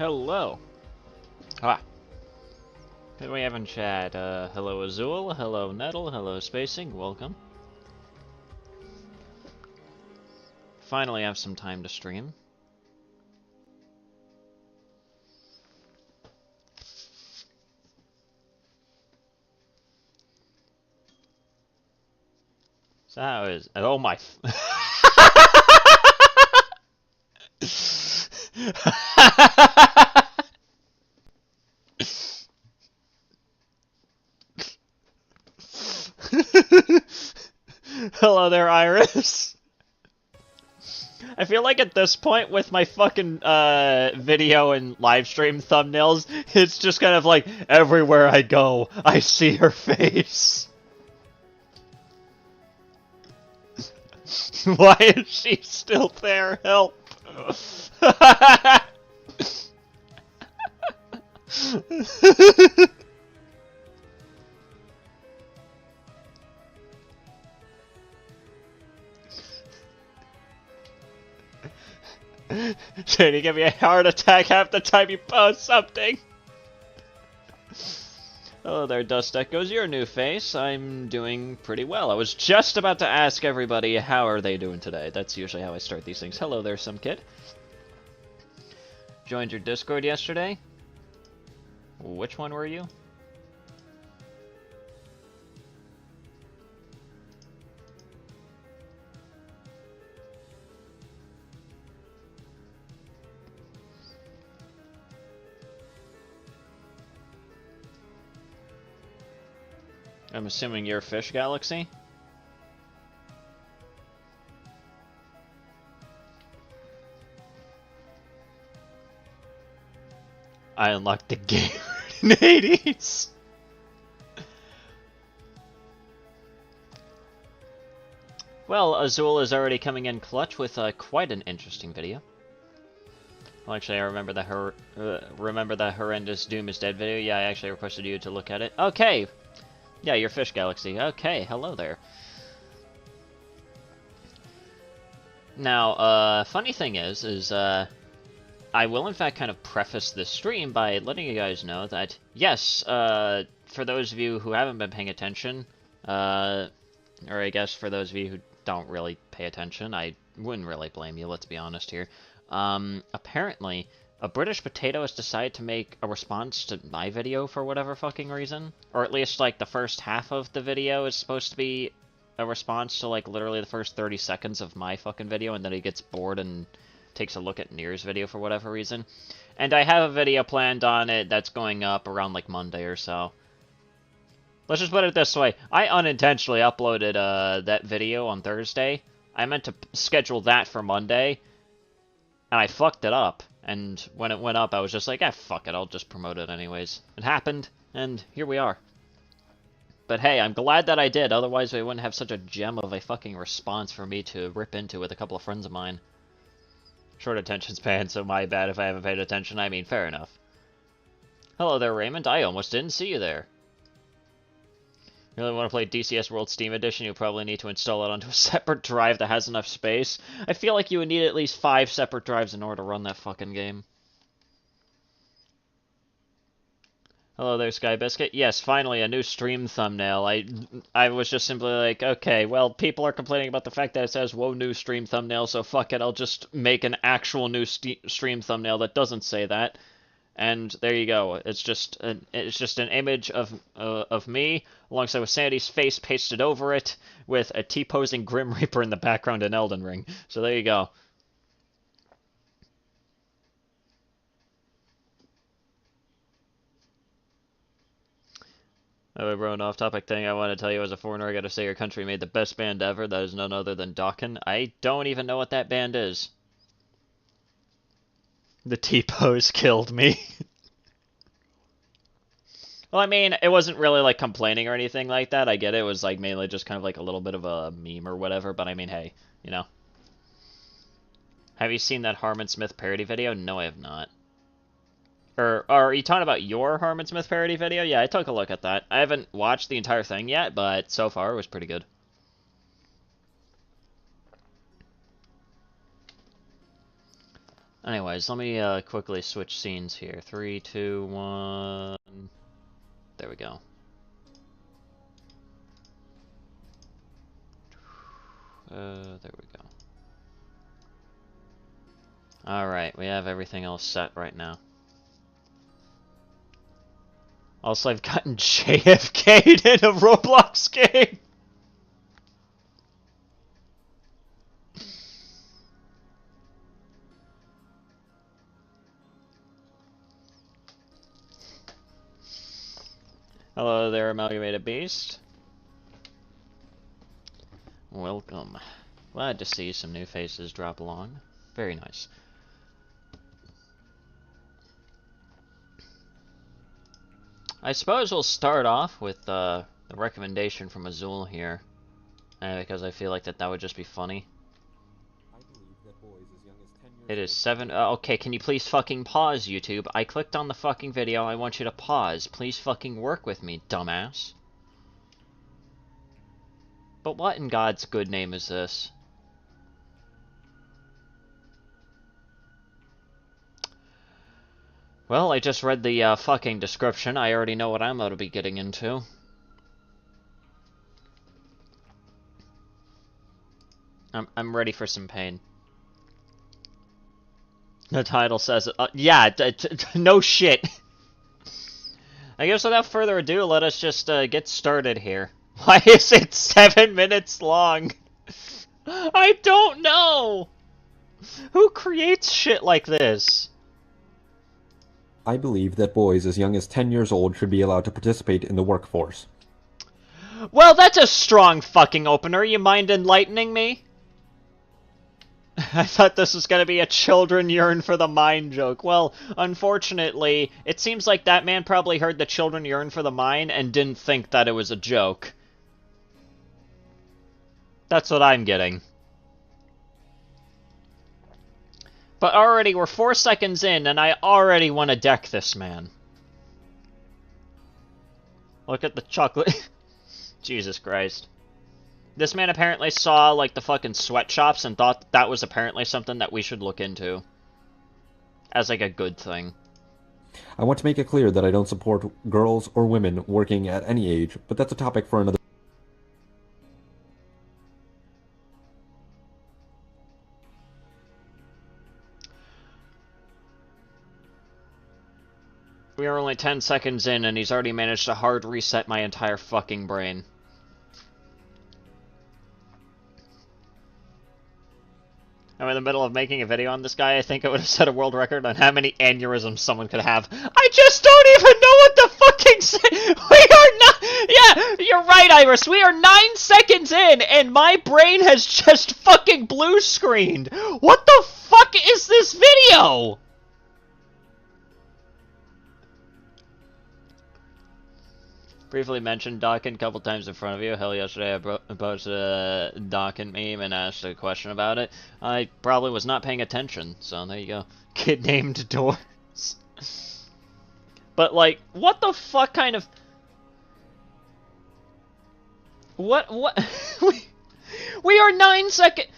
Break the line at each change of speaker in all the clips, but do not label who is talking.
Hello. Ah. Who do we have in chat? Hello Azul, hello Nettle, hello Spacing, welcome. Finally have some time to stream. So how is... Oh my... Hello there, Iris. I feel like at this point with my fucking video and live stream thumbnails, it's just kind of like, everywhere I go, I see her face. Why is she still there? Help. Should you give me a heart attack half the time you post something? Hello there, Dust Echoes. Your new face. I'm doing pretty well. I was just about to ask everybody how are they doing today. That's usually how I start these things. Hello there, some kid. Joined your Discord yesterday? Which one were you? I'm assuming you're Fish Galaxy? I unlocked the game in Hades! Well, Azul is already coming in clutch with quite an interesting video. Well, actually, I remember the horrendous Doom is Dead video. Yeah, I actually requested you to look at it. Okay! Yeah, you're Fish Galaxy. Okay, hello there. Now, funny thing is, I will in fact kind of preface this stream by letting you guys know that, yes, for those of you who haven't been paying attention, or I guess for those of you who don't really pay attention, I wouldn't really blame you, let's be honest here. Apparently, a British potato has decided to make a response to my video for whatever fucking reason. Or at least, like, the first half of the video is supposed to be a response to, like, literally the first 30 seconds of my fucking video, and then he gets bored and takes a look at Nier's video for whatever reason. And I have a video planned on it that's going up around, like, Monday or so. Let's just put it this way. I unintentionally uploaded that video on Thursday. I meant to schedule that for Monday, and I fucked it up. And when it went up, I was just like, fuck it, I'll just promote it anyways. It happened, and here we are. But hey, I'm glad that I did, otherwise we wouldn't have such a gem of a fucking response for me to rip into with a couple of friends of mine. Short attention span, so my bad if I haven't paid attention, I mean, fair enough. Hello there, Raymond, I almost didn't see you there. You really want to play DCS World Steam Edition, you probably need to install it onto a separate drive that has enough space. I feel like you would need at least 5 separate drives in order to run that fucking game. Hello there, Sky Biscuit. Yes, finally, a new stream thumbnail. I was just simply like, okay, well, people are complaining about the fact that it says, whoa, new stream thumbnail, so fuck it, I'll just make an actual new stream thumbnail that doesn't say that. And there you go. It's just an image of me alongside with Sanity's face pasted over it with a T-posing Grim Reaper in the background in Elden Ring. So there you go. Oh, bro, an off-topic thing I want to tell you as a foreigner, I gotta say your country made the best band ever. That is none other than Dokken. I don't even know what that band is. The T-pose killed me. Well, I mean, it wasn't really, like, complaining or anything like that. I get it. It was, like, mainly just kind of, like, a little bit of a meme or whatever. But, I mean, hey, you know. Have you seen that Harmon Smith parody video? No, I have not. Or are you talking about your Harmon Smith parody video? Yeah, I took a look at that. I haven't watched the entire thing yet, but so far it was pretty good. Anyways, let me quickly switch scenes here. 3, 2, 1. There we go. There we go. Alright, we have everything else set right now. Also, I've gotten JFK'd in a Roblox game! Hello there, Amalgamated Beast. Welcome. Glad to see some new faces drop along. Very nice. I suppose we'll start off with the recommendation from Azul here, because I feel like that would just be funny. It is 7. Okay, can you please fucking pause, YouTube? I clicked on the fucking video. I want you to pause. Please fucking work with me, dumbass. But what in God's good name is this? Well, I just read the fucking description. I already know what I'm going to be getting into. I'm ready for some pain. The title says, yeah, no shit. I guess without further ado, let us just get started here. Why is it 7 minutes long? I don't know! Who creates shit like this?
I believe that boys as young as 10 years old should be allowed to participate in the workforce.
Well, that's a strong fucking opener. You mind enlightening me? I thought this was going to be a children yearn for the mine joke. Well, unfortunately, it seems like that man probably heard the children yearn for the mine and didn't think that it was a joke. That's what I'm getting. But already, we're 4 seconds in, and I already want to deck this man. Look at the chocolate. Jesus Christ. This man apparently saw, like, the fucking sweatshops and thought that was apparently something that we should look into. As, like, a good thing.
I want to make it clear that I don't support girls or women working at any age, but that's a topic for another.
We are only 10 seconds in, and he's already managed to hard reset my entire fucking brain. I'm in the middle of making a video on this guy. I think it would have set a world record on how many aneurysms someone could have. I just don't even know what the fucking We are not. Yeah, you're right, Iris. We are 9 seconds in, and my brain has just fucking blue screened. What the fuck is this video? Briefly mentioned Dawkins a couple times in front of you. Hell, yesterday I posted a Dawkins meme and asked a question about it. I probably was not paying attention, so there you go. Kid named Doors. But, like, what the fuck kind of... What? We are 9 seconds...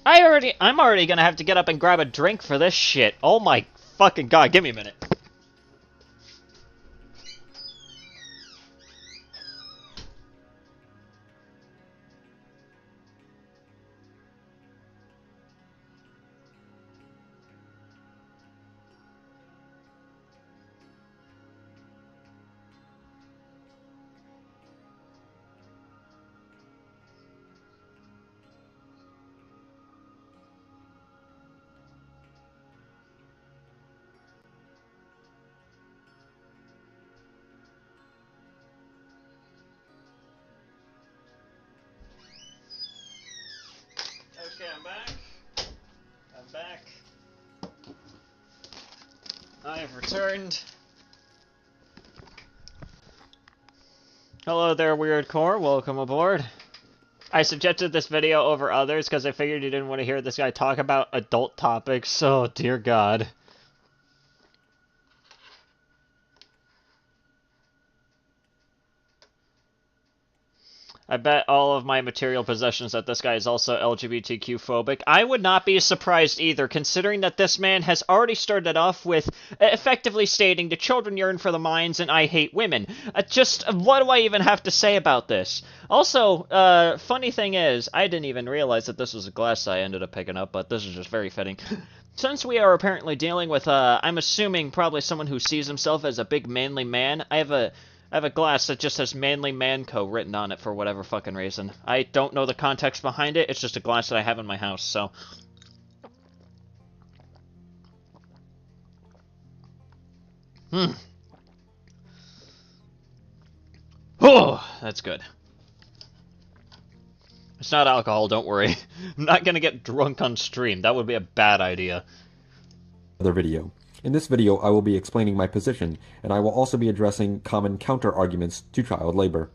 I'm already gonna have to get up and grab a drink for this shit. Oh my fucking god, give me a minute. Okay, I'm back. I'm back. I have returned. Hello there, Weird Core. Welcome aboard. I suggested this video over others because I figured you didn't want to hear this guy talk about adult topics. Oh, dear God. I bet all of my material possessions that this guy is also LGBTQ phobic. I would not be surprised either, considering that this man has already started off with effectively stating the children yearn for the mines and I hate women. What do I even have to say about this? Also, funny thing is, I didn't even realize that this was a glass I ended up picking up, but this is just very fitting. Since we are apparently dealing with, I'm assuming probably someone who sees himself as a big manly man, I have a glass that just says Manly Manco written on it for whatever fucking reason. I don't know the context behind it, it's just a glass that I have in my house, so... Oh, that's good. It's not alcohol, don't worry. I'm not gonna get drunk on stream, that would be a bad idea.
Other video. In this video, I will be explaining my position, and I will also be addressing common counter-arguments to child labor.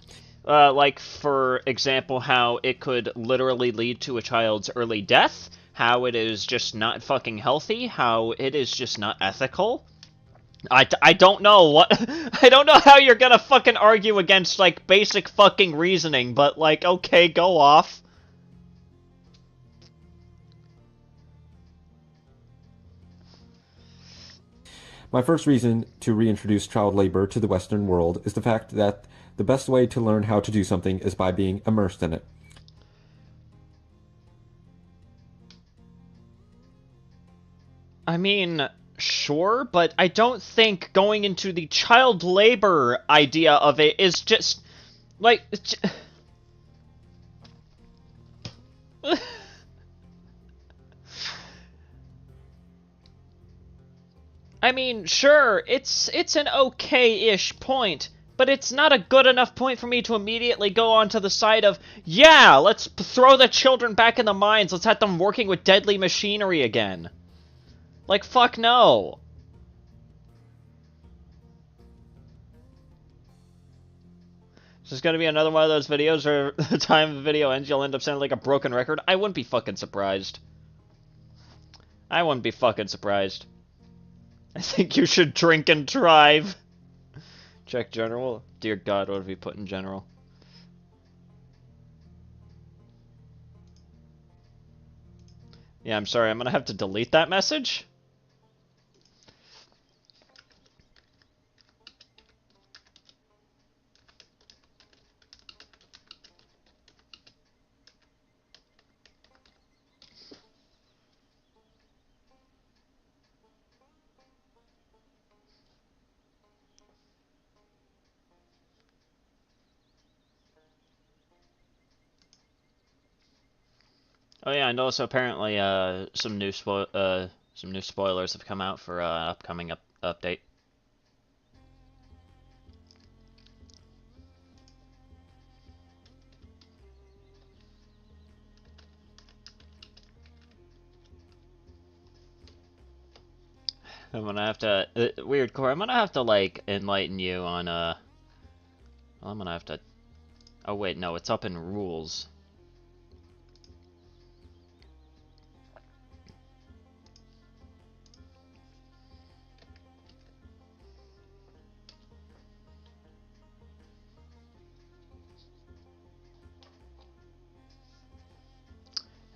Like, for example, how it could literally lead to a child's early death, how it is just not fucking healthy, how it is just not ethical. I don't know what... I don't know how you're gonna fucking argue against, like, basic fucking reasoning, but, like, okay, go off.
My first reason to reintroduce child labor to the Western world is the fact that the best way to learn how to do something is by being immersed in it.
I mean, sure, but I don't think going into the child labor idea of it is just... like... I mean, sure, it's an okay-ish point, but it's not a good enough point for me to immediately go on to the side of, yeah, let's throw the children back in the mines, let's have them working with deadly machinery again. Like, fuck no. Is this gonna be another one of those videos where the time the video ends you'll end up sounding like a broken record? I wouldn't be fucking surprised. I wouldn't be fucking surprised. I think you should drink and drive. Check general. Dear God, what have you put in general? Yeah, I'm sorry, I'm gonna have to delete that message. Oh yeah, and also apparently some new spoilers have come out for upcoming update. I'm gonna have to weird core. I'm gonna have to like enlighten you on well, I'm gonna have to. Oh wait, no, it's up in rules.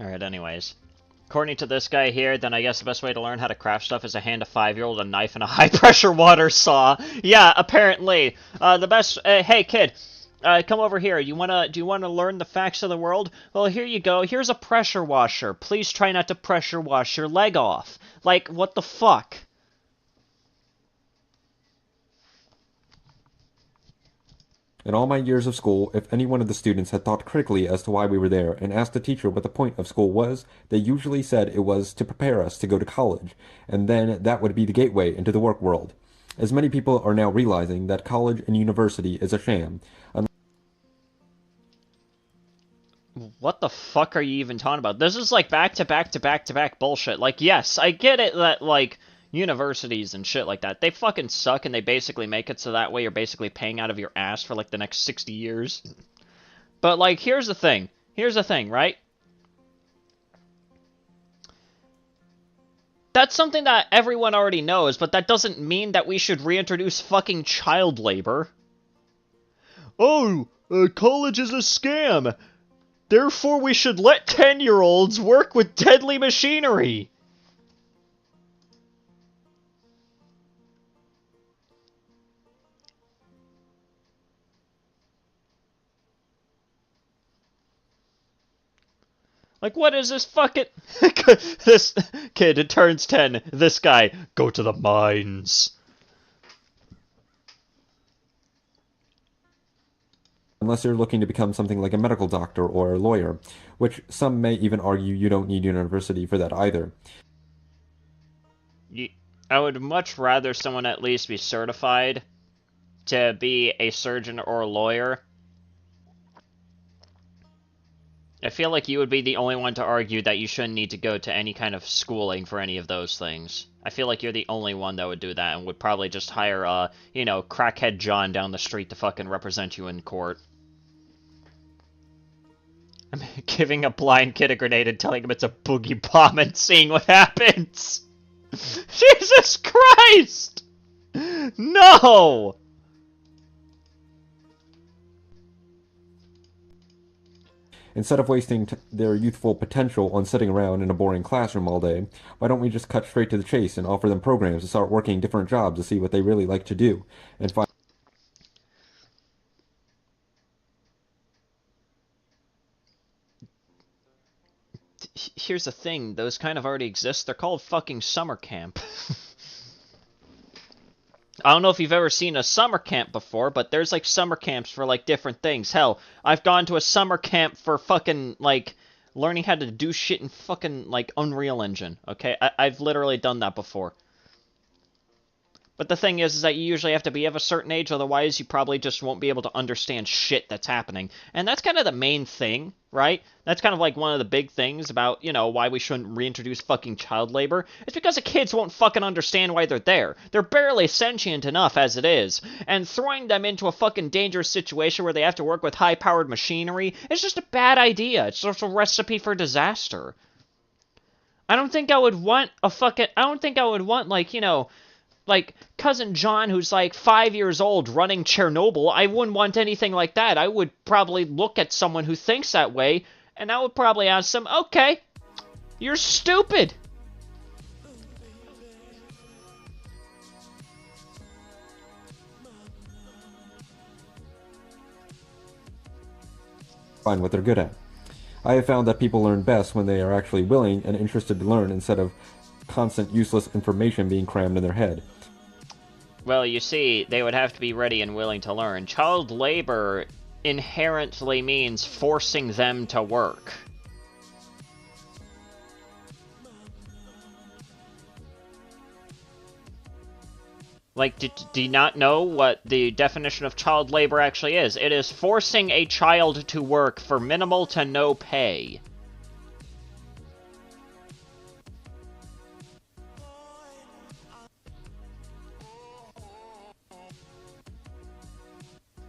Alright, anyways. According to this guy here, then I guess the best way to learn how to craft stuff is to hand a 5-year-old a knife and a high-pressure water saw. Yeah, apparently. The best... hey, kid. Come over here. Do you wanna learn the facts of the world? Well, here you go. Here's a pressure washer. Please try not to pressure wash your leg off. Like, what the fuck?
In all my years of school, if any one of the students had thought critically as to why we were there and asked the teacher what the point of school was, they usually said it was to prepare us to go to college, and then that would be the gateway into the work world. As many people are now realizing that college and university is a sham.
What the fuck are you even talking about? This is like back-to-back-to-back-to-back bullshit. Like, yes, I get it that, like, universities and shit like that, they fucking suck and they basically make it so that way you're basically paying out of your ass for, like, the next 60 years. But, like, here's the thing. Here's the thing, right? That's something that everyone already knows, but that doesn't mean that we should reintroduce fucking child labor. oh, college is a scam. Therefore, we should let 10-year-olds work with deadly machinery. Like, what is this fucking... This kid, it turns 10. This guy, go to the mines.
Unless you're looking to become something like a medical doctor or a lawyer, which some may even argue you don't need university for that either.
I would much rather someone at least be certified to be a surgeon or a lawyer. I feel like you would be the only one to argue that you shouldn't need to go to any kind of schooling for any of those things. I feel like you're the only one that would do that and would probably just hire, you know, crackhead John down the street to fucking represent you in court. I'm giving a blind kid a grenade and telling him it's a boogie bomb and seeing what happens. Jesus Christ! No!
Instead of wasting their youthful potential on sitting around in a boring classroom all day, why don't we just cut straight to the chase and offer them programs to start working different jobs to see what they really like to do, and find...
Here's the thing, those kind of already exist. They're called fucking summer camp. I don't know if you've ever seen a summer camp before, but there's, like, summer camps for, like, different things. Hell, I've gone to a summer camp for fucking, like, learning how to do shit in fucking, like, Unreal Engine, okay? I've literally done that before. But the thing is that you usually have to be of a certain age, otherwise you probably just won't be able to understand shit that's happening. And that's kind of the main thing, right? That's kind of like one of the big things about, you know, why we shouldn't reintroduce fucking child labor. It's because the kids won't fucking understand why they're there. They're barely sentient enough as it is. And throwing them into a fucking dangerous situation where they have to work with high-powered machinery is just a bad idea. It's just a recipe for disaster. I don't think I would want, like, you know, like, Cousin John, who's, like, 5 years old, running Chernobyl. I wouldn't want anything like that. I would probably look at someone who thinks that way, and I would probably ask them, okay, you're stupid.
Find what they're good at. I have found that people learn best when they are actually willing and interested to learn instead of constant useless information being crammed in their head.
Well, you see, they would have to be ready and willing to learn. Child labor inherently means forcing them to work. Like, do you not know what the definition of child labor actually is? It is forcing a child to work for minimal to no pay.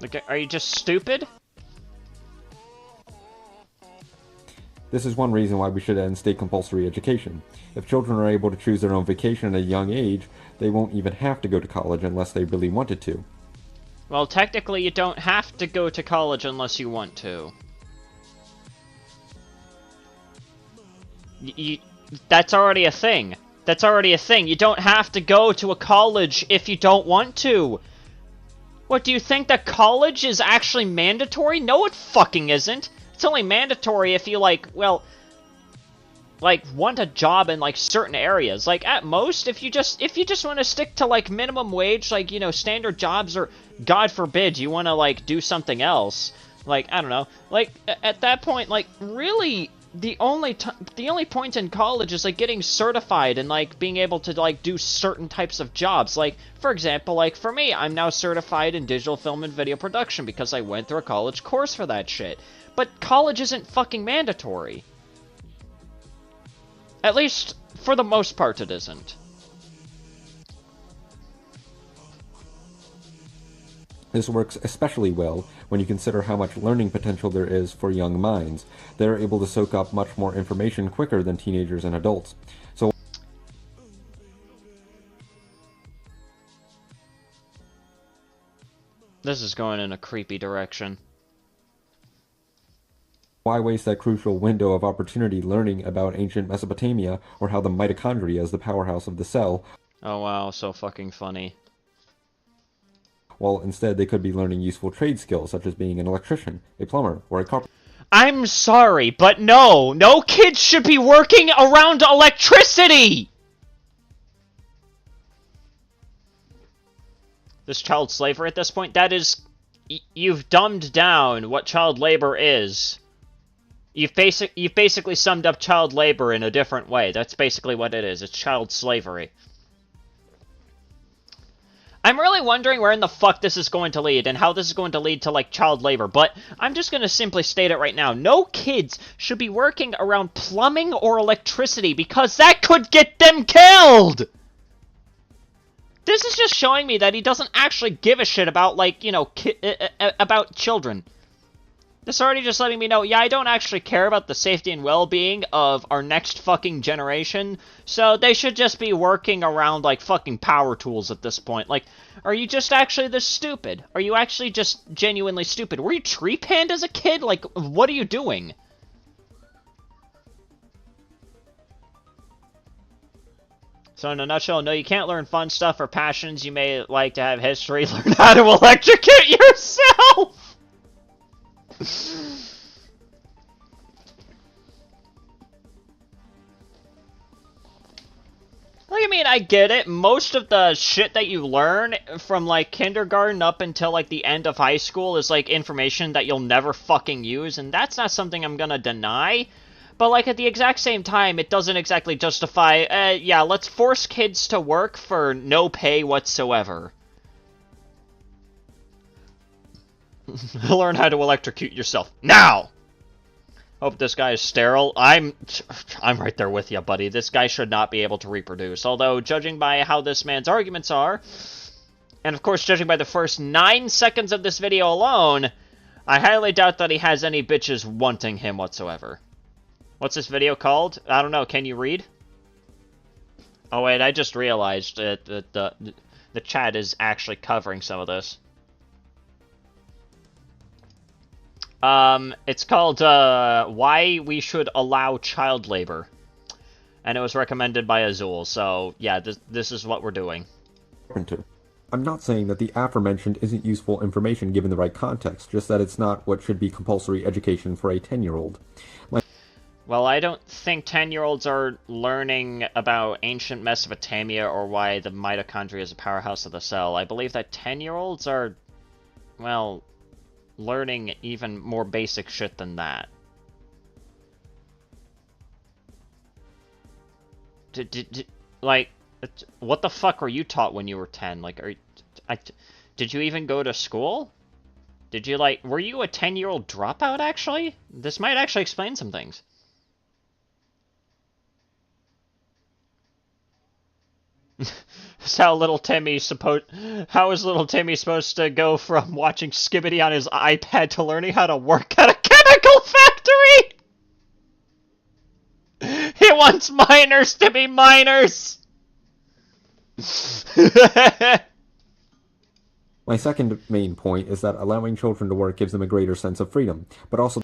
Like, are you just stupid?
This is one reason why we should end state compulsory education. If children are able to choose their own vacation at a young age, they won't even have to go to college unless they really wanted to.
Well, technically you don't have to go to college unless you want to. That's already a thing. That's already a thing. You don't have to go to a college if you don't want to. What, do you think that college is actually mandatory? No, it fucking isn't. It's only mandatory if you, like, well, like, want a job in, like, certain areas. Like, at most, if you just want to stick to, like, minimum wage, like, you know, standard jobs, or, God forbid, you want to, like, do something else. Like, I don't know. Like, at that point, like, really, the only point in college is, like, getting certified and, like, being able to, like, do certain types of jobs. Like, for example, like, for me, I'm now certified in digital film and video production because I went through a college course for that shit. But college isn't fucking mandatory. At least, for the most part, it isn't.
This works especially well when you consider how much learning potential there is for young minds. They're able to soak up much more information quicker than teenagers and adults. So
This is going in a creepy direction.
Why waste that crucial window of opportunity learning about ancient Mesopotamia or how the mitochondria is the powerhouse of the cell,
Oh wow, so fucking funny.
while instead they could be learning useful trade skills such as being an electrician, a plumber, or a carpenter?
I'm sorry, but no! No kids should be working around electricity! This child slavery at this point, that is... You've dumbed down what child labor is. You've basically summed up child labor in a different way. That's basically what it is. It's child slavery. I'm really wondering where in the fuck this is going to lead and how this is going to lead to, like, child labor, but I'm just going to simply state it right now. No kids should be working around plumbing or electricity because that could get them killed! This is just showing me that he doesn't actually give a shit about, like, you know, about children. This is already just letting me know, yeah, I don't actually care about the safety and well-being of our next fucking generation, so they should just be working around, like, fucking power tools at this point. Like, are you just actually this stupid? Are you actually just genuinely stupid? Were you tree panned as a kid? Like, what are you doing? So in a nutshell, no, you can't learn fun stuff or passions. You may like to have history. Learn how to electrocute yourself! Like, I mean, I get it. Most of the shit that you learn from, like, kindergarten up until, like, the end of high school is, like, information that you'll never fucking use, and that's not something I'm gonna deny. But, like, at the exact same time, it doesn't exactly justify, yeah, let's force kids to work for no pay whatsoever. Learn how to electrocute yourself. Now! Hope this guy is sterile. I'm right there with you, buddy. This guy should not be able to reproduce. Although, judging by how this man's arguments are, and of course judging by the first 9 seconds of this video alone, I highly doubt that he has any bitches wanting him whatsoever. What's this video called? I don't know. Can you read? Oh wait, I just realized that the chat is actually covering some of this. It's called, Why We Should Allow Child Labor. And it was recommended by Azul, so, yeah, this is what we're doing.
I'm not saying that the aforementioned isn't useful information given the right context, just that it's not what should be compulsory education for a 10-year-old.
Well, I don't think 10-year-olds are learning about ancient Mesopotamia or why the mitochondria is a powerhouse of the cell. I believe that 10-year-olds are, well, learning even more basic shit than that. Like, what the fuck were you taught when you were 10? Like, did you even go to school? Did you, like, were you a 10-year-old dropout, actually? This might actually explain some things. How is little Timmy supposed to go from watching Skibbity on his iPad to learning how to work at a chemical factory? He wants miners to be miners!
My second main point is that allowing children to work gives them a greater sense of freedom, but also...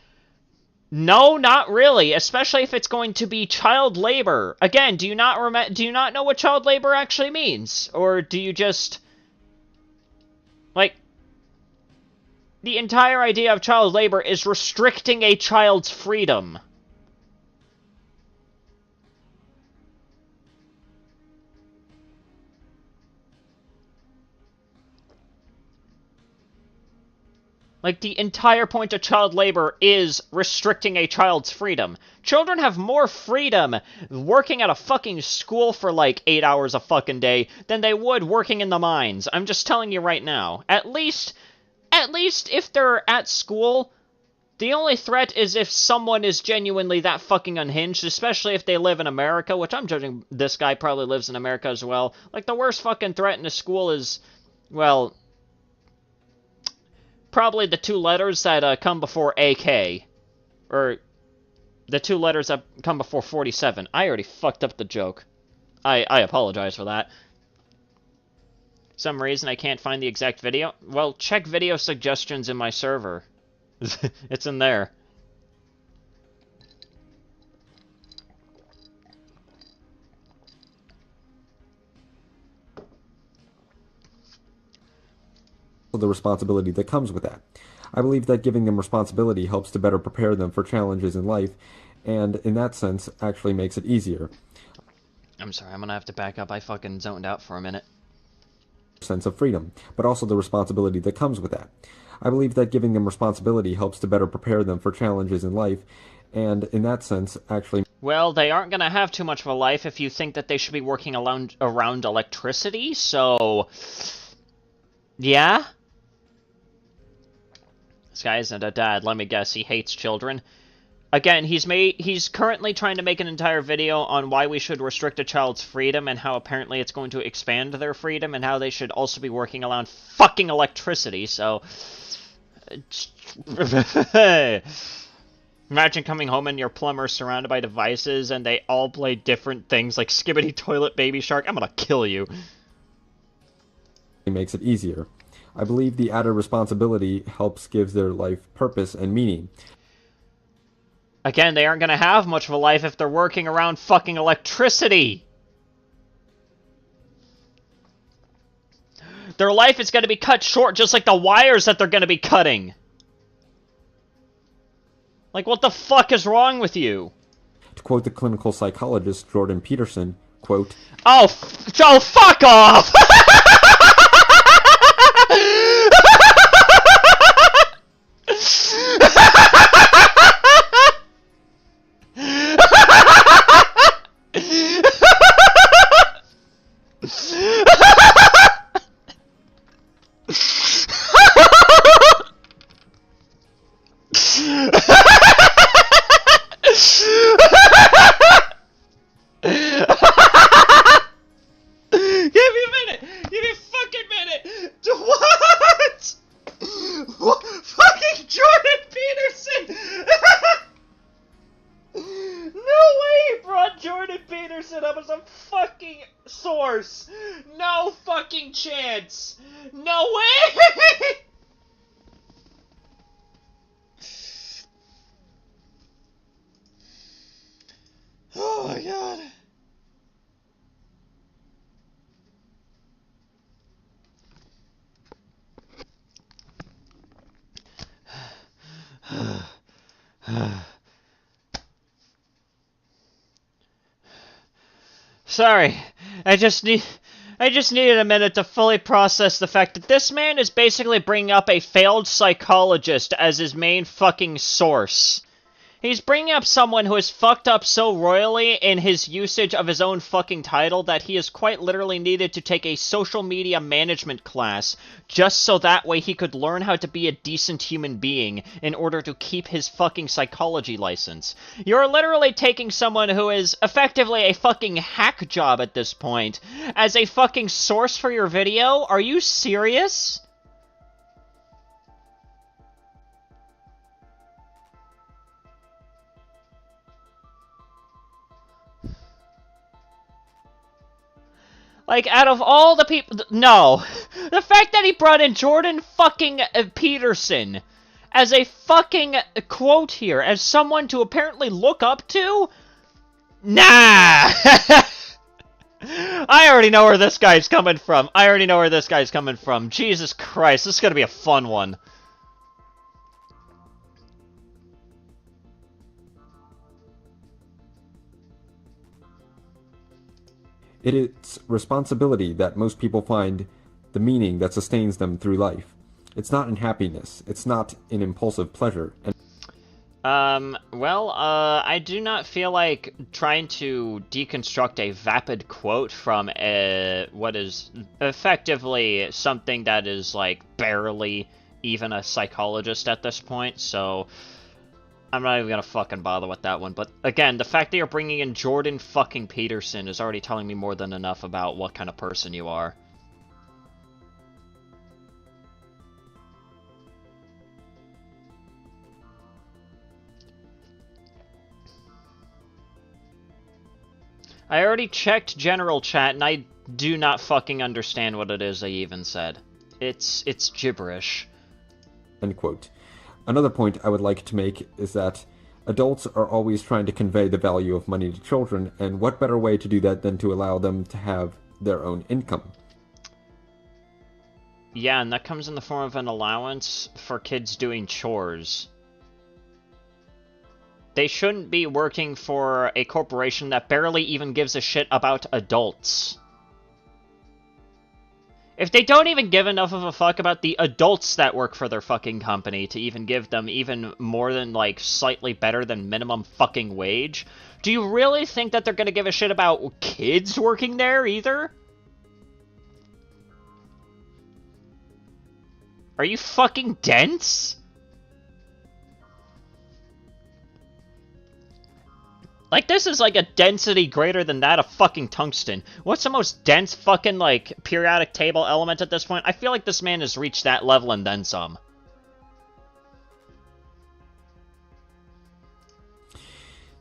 No, not really, especially if it's going to be child labor. Again, do you not know what child labor actually means? Or do you just... Like, the entire idea of child labor is restricting a child's freedom. Like, the entire point of child labor is restricting a child's freedom. Children have more freedom working at a fucking school for, like, 8 hours a fucking day than they would working in the mines. I'm just telling you right now. At least if they're at school, the only threat is if someone is genuinely that fucking unhinged, especially if they live in America, which I'm judging this guy probably lives in America as well. Like, the worst fucking threat in a school is, well... probably the 2 letters that come before AK. Or the 2 letters that come before 47. I already fucked up the joke. I apologize for that. Some reason I can't find the exact video. Well, check video suggestions in my server. It's in there.
The responsibility that comes with that. I believe that giving them responsibility helps to better prepare them for challenges in life, and in that sense, actually makes it easier.
I'm sorry, I'm gonna have to back up. I fucking zoned out for a minute.
Sense of freedom, but also the responsibility that comes with that. I believe that giving them responsibility helps to better prepare them for challenges in life, and in that sense, actually.
Well, they aren't gonna have too much of a life if you think that they should be working around electricity, so... Yeah? This guy isn't a dad, let me guess, he hates children. Again, he's currently trying to make an entire video on why we should restrict a child's freedom and how apparently it's going to expand their freedom and how they should also be working around fucking electricity, so... Imagine coming home and your plumber's surrounded by devices and they all play different things like Skibbity Toilet Baby Shark. I'm gonna kill you.
Makes it easier. I believe the added responsibility helps give their life purpose and meaning.
Again, they aren't gonna have much of a life if they're working around fucking electricity. Their life is gonna be cut short just like the wires that they're gonna be cutting. Like, what the fuck is wrong with you?
To quote the clinical psychologist Jordan Peterson, quote,
Oh, fuck off! No fucking chance! No way! Oh my god. Sorry, I just needed a minute to fully process the fact that this man is basically bringing up a failed psychologist as his main fucking source. He's bringing up someone who is fucked up so royally in his usage of his own fucking title that he has quite literally needed to take a social media management class just so that way he could learn how to be a decent human being in order to keep his fucking psychology license. You're literally taking someone who is effectively a fucking hack job at this point as a fucking source for your video? Are you serious? Like, out of all the people... No. The fact that he brought in Jordan fucking Peterson as a fucking quote here, as someone to apparently look up to? Nah! I already know where this guy's coming from. Jesus Christ, this is gonna be a fun one.
It is responsibility that most people find the meaning that sustains them through life. It's not in happiness. It's not in impulsive pleasure.
I do not feel like trying to deconstruct a vapid quote from what is effectively something that is, like, barely even a psychologist at this point, so I'm not even gonna fucking bother with that one. But again, the fact that you're bringing in Jordan fucking Peterson is already telling me more than enough about what kind of person you are. I already checked general chat, and do not fucking understand what it is I even said. It's gibberish.
End quote. Another point I would like to make is that adults are always trying to convey the value of money to children, and what better way to do that than to allow them to have their own income?
Yeah, and that comes in the form of an allowance for kids doing chores. They shouldn't be working for a corporation that barely even gives a shit about adults. If they don't even give enough of a fuck about the adults that work for their fucking company to even give them even more than, like, slightly better than minimum fucking wage, do you really think that they're gonna give a shit about kids working there either? Are you fucking dense? Like, this is like a density greater than that of fucking tungsten. What's the most dense fucking, like, periodic table element at this point? I feel like this man has reached that level and then some.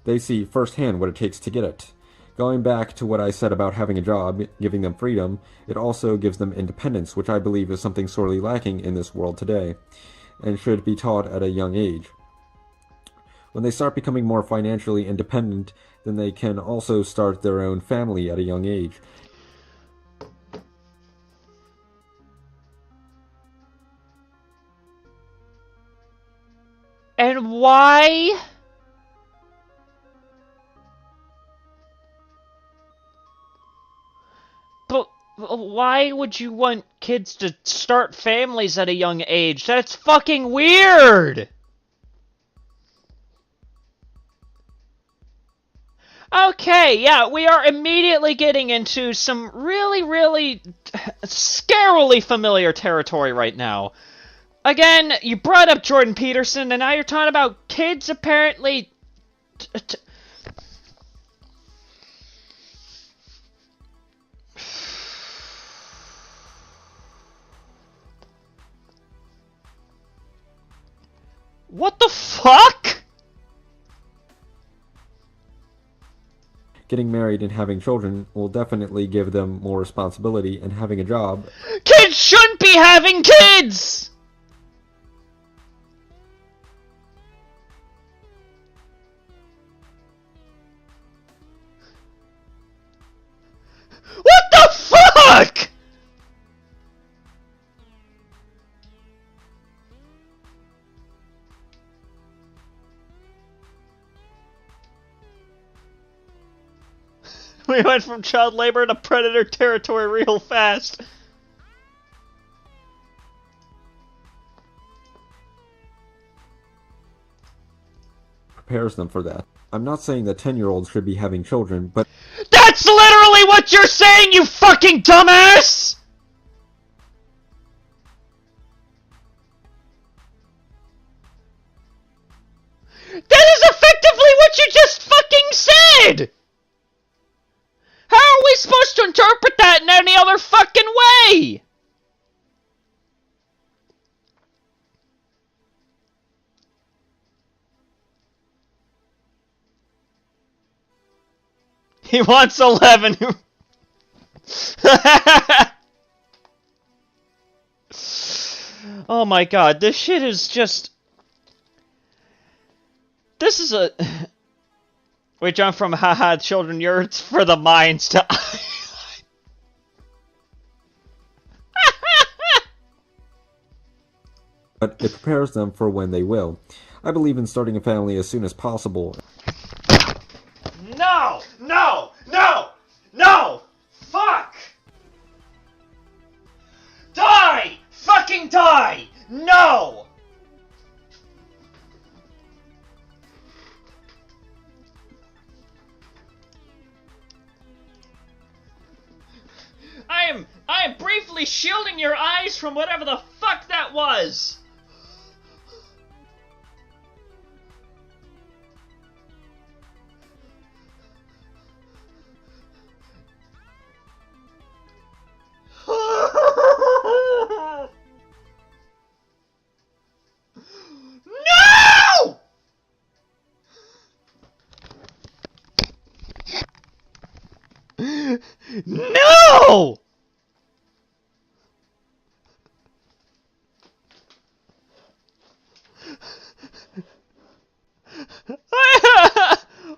They see firsthand what it takes to get it. Going back to what I said about having a job, giving them freedom, it also gives them independence, which I believe is something sorely lacking in this world today, and should be taught at a young age. When they start becoming more financially independent, then they can also start their own family at a young age.
And why? But why would you want kids to start families at a young age? That's fucking weird! Okay, yeah, we are immediately getting into some really, really scarily familiar territory right now. Again, you brought up Jordan Peterson, and now you're talking about kids apparently... What the fuck?
Getting married and having children will definitely give them more responsibility, and having a job...
Kids shouldn't be having kids! What the fuck?! We went from child labor to predator territory real fast.
Prepares them for that. I'm not saying that 10-year-olds should be having children, but...
That's literally what you're saying, you fucking dumbass! That is effectively what you just fucking said! How are we supposed to interpret that in any other fucking way? He wants 11. Oh my god, this shit is just... This is a... We jump from haha children yurts for the minds to...
but it prepares them for when they will. I believe in starting a family as soon as possible.
No! No! No! No! Fuck! Die! Fucking die! No! I am briefly shielding your eyes from whatever the fuck that was! No! No!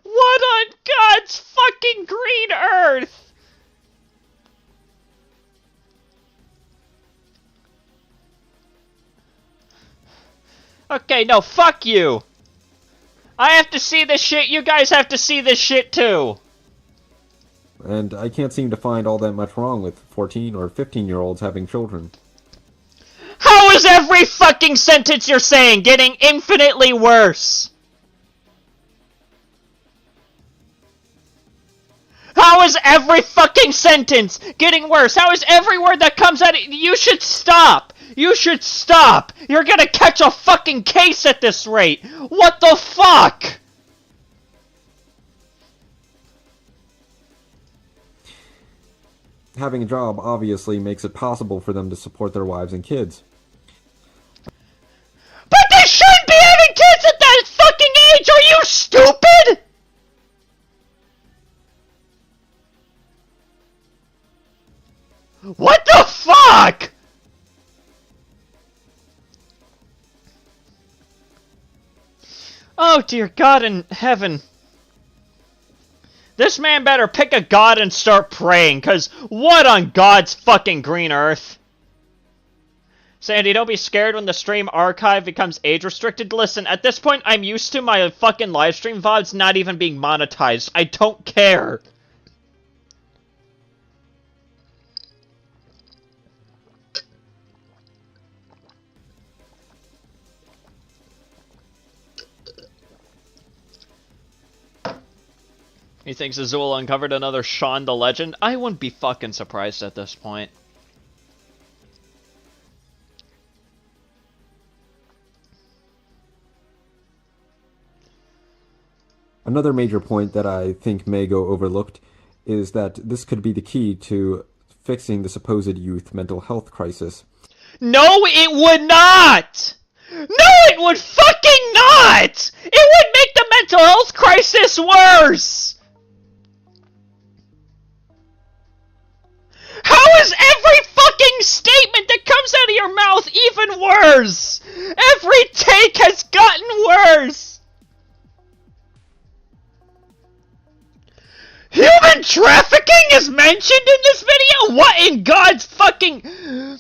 What on God's fucking green earth? Okay, no, fuck you! I have to see this shit, you guys have to see this shit too!
And I can't seem to find all that much wrong with 14 or 15-year-olds having children.
How is every fucking sentence you're saying getting infinitely worse? How is every fucking sentence getting worse? How is every word that comes out of you should stop! You should stop! You're gonna catch a fucking case at this rate! What the fuck?!
Having a job obviously makes it possible for them to support their wives and kids.
But they shouldn't be having kids at that fucking age! Are you stupid?! What the fuck?! Oh dear God in heaven. This man better pick a god and start praying, cause what on God's fucking green earth? Sandy, don't be scared when the stream archive becomes age-restricted. Listen, at this point, I'm used to my fucking livestream VODs not even being monetized. I don't care. He thinks Azul uncovered another Sean the Legend? I wouldn't be fucking surprised at this point.
Another major point that I think may go overlooked is that this could be the key to fixing the supposed youth mental health crisis.
No, it would not! No, it would fucking not! It would make the mental health crisis worse! How is every fucking statement that comes out of your mouth even worse? Every take has gotten worse! Human trafficking is mentioned in this video? What in God's fucking...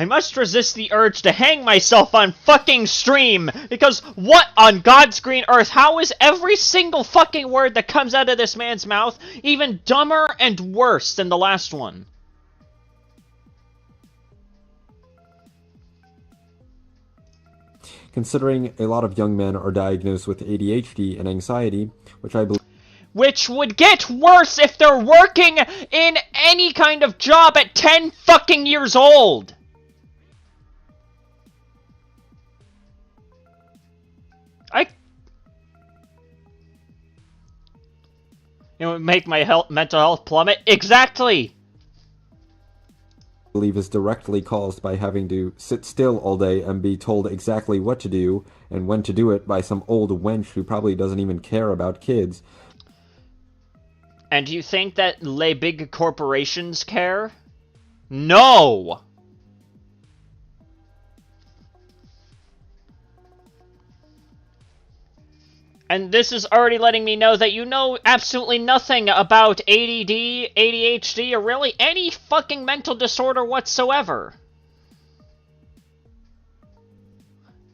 I must resist the urge to hang myself on fucking stream, because what on God's green earth, how is every single fucking word that comes out of this man's mouth even dumber and worse than the last one?
Considering a lot of young men are diagnosed with ADHD and anxiety, which I believe...
Which would get worse if they're working in any kind of job at 10 fucking years old! It would make my mental health plummet? Exactly!
believe is directly caused by having to sit still all day and be told exactly what to do and when to do it by some old wench who probably doesn't even care about kids.
And do you think that les big corporations care? No! And this is already letting me know that you know absolutely nothing about ADD, ADHD, or really any fucking mental disorder whatsoever.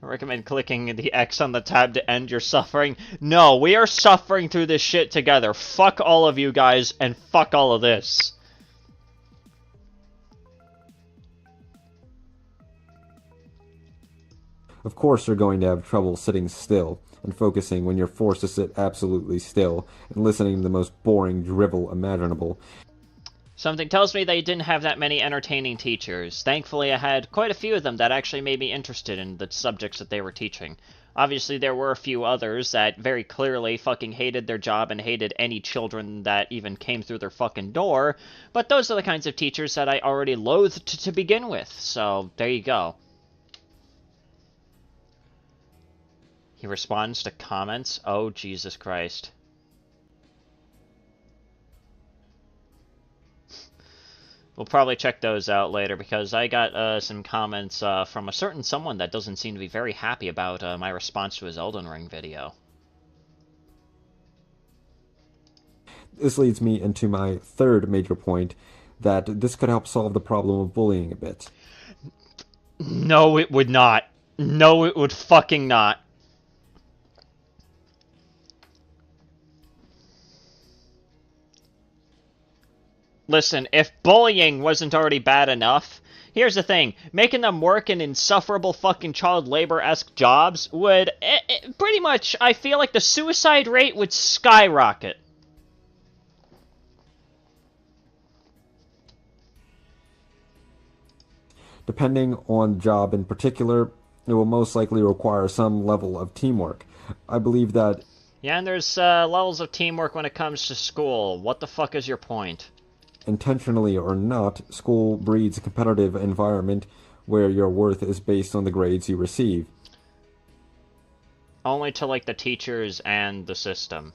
I recommend clicking the X on the tab to end your suffering. No, we are suffering through this shit together. Fuck all of you guys, and fuck all of this.
Of course you're going to have trouble sitting still and focusing when you're forced to sit absolutely still and listening to the most boring drivel imaginable.
Something tells me they didn't have that many entertaining teachers. Thankfully, I had quite a few of them that actually made me interested in the subjects that they were teaching. Obviously, there were a few others that very clearly fucking hated their job and hated any children that even came through their fucking door, but those are the kinds of teachers that I already loathed to begin with, so there you go. He responds to comments? Oh, Jesus Christ. We'll probably check those out later, because I got some comments from a certain someone that doesn't seem to be very happy about my response to his Elden Ring video.
This leads me into my third major point, that this could help solve the problem of bullying a bit.
No, it would not. No, it would fucking not. Listen, if bullying wasn't already bad enough, here's the thing. Making them work in insufferable fucking child labor-esque jobs would... pretty much, I feel like the suicide rate would skyrocket.
Depending on job in particular, it will most likely require some level of teamwork. I believe that
Yeah, and there's levels of teamwork when it comes to school. What the fuck is your point?
intentionally or not, school breeds a competitive environment where your worth is based on the grades you receive.
Only to, like, the teachers and the system.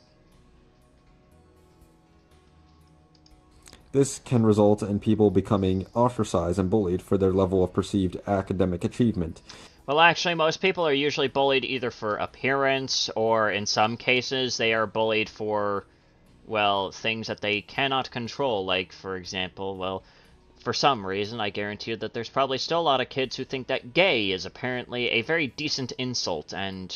This can result in people becoming ostracized and bullied for their level of perceived academic achievement.
Well, actually, most people are usually bullied either for appearance, or in some cases, they are bullied for, well, things that they cannot control. Like, for example, well, for some reason, I guarantee you that there's probably still a lot of kids who think that gay is apparently a very decent insult, and,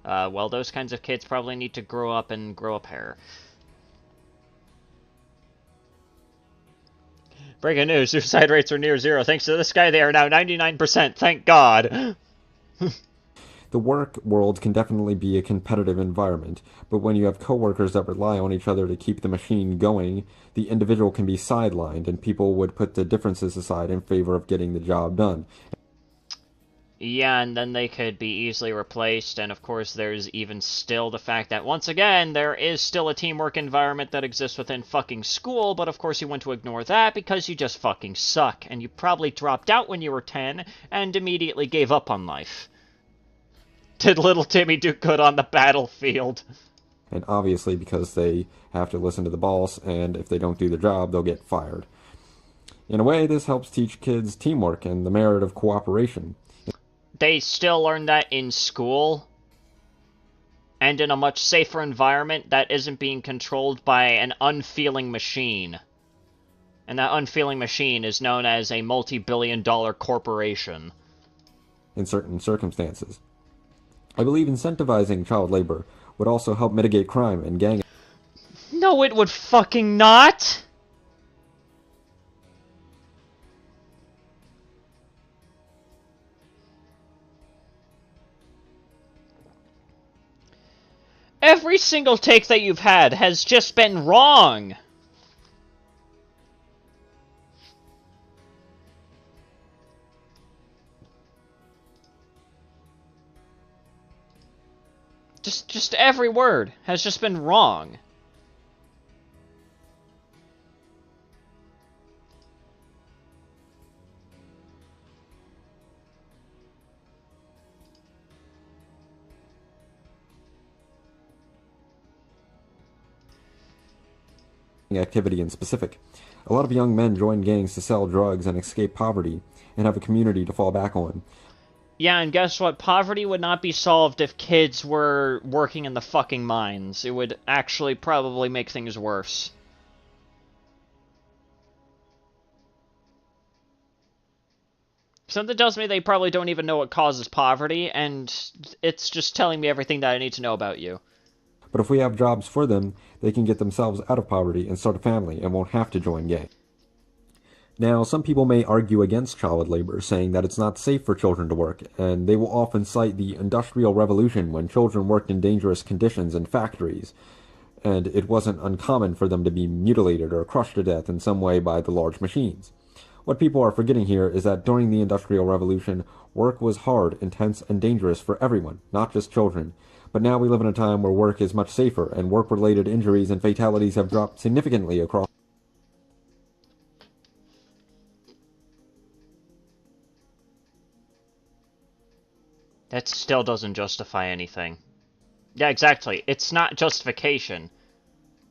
well, those kinds of kids probably need to grow up and grow a pair. Breaking news, suicide rates are near zero. Thanks to this guy, they are now 99%. Thank God.
The work world can definitely be a competitive environment, but when you have coworkers that rely on each other to keep the machine going, the individual can be sidelined, and people would put the differences aside in favor of getting the job done.
Yeah, and then they could be easily replaced, and of course there's even still the fact that, once again, there is still a teamwork environment that exists within fucking school, but of course you want to ignore that because you just fucking suck, and you probably dropped out when you were 10, and immediately gave up on life. Did little Timmy do good on the battlefield?
And obviously, because they have to listen to the boss, and if they don't do the job, they'll get fired. In a way, this helps teach kids teamwork and the merit of cooperation.
They still learn that in school, and in a much safer environment that isn't being controlled by an unfeeling machine. And that unfeeling machine is known as a multi-billion-dollar corporation.
In certain circumstances, I believe incentivizing child labor would also help mitigate crime and gang.
No, it would fucking not! Every single take that you've had has just been wrong! Just every word has just been wrong.
Activity in specific. A lot of young men join gangs to sell drugs and escape poverty, and have a community to fall back on.
Yeah, and guess what? Poverty would not be solved if kids were working in the fucking mines. It would actually probably make things worse. Something tells me they probably don't even know what causes poverty, and it's just telling me everything that I need to know about you.
But if we have jobs for them, they can get themselves out of poverty and start a family and won't have to join gangs. Now, some people may argue against child labor, saying that it's not safe for children to work, and they will often cite the Industrial Revolution when children worked in dangerous conditions in factories, and it wasn't uncommon for them to be mutilated or crushed to death in some way by the large machines. What people are forgetting here is that during the Industrial Revolution, work was hard, intense, and dangerous for everyone, not just children. But now we live in a time where work is much safer, and work-related injuries and fatalities have dropped significantly across.
That still doesn't justify anything. Yeah, exactly. It's not justification.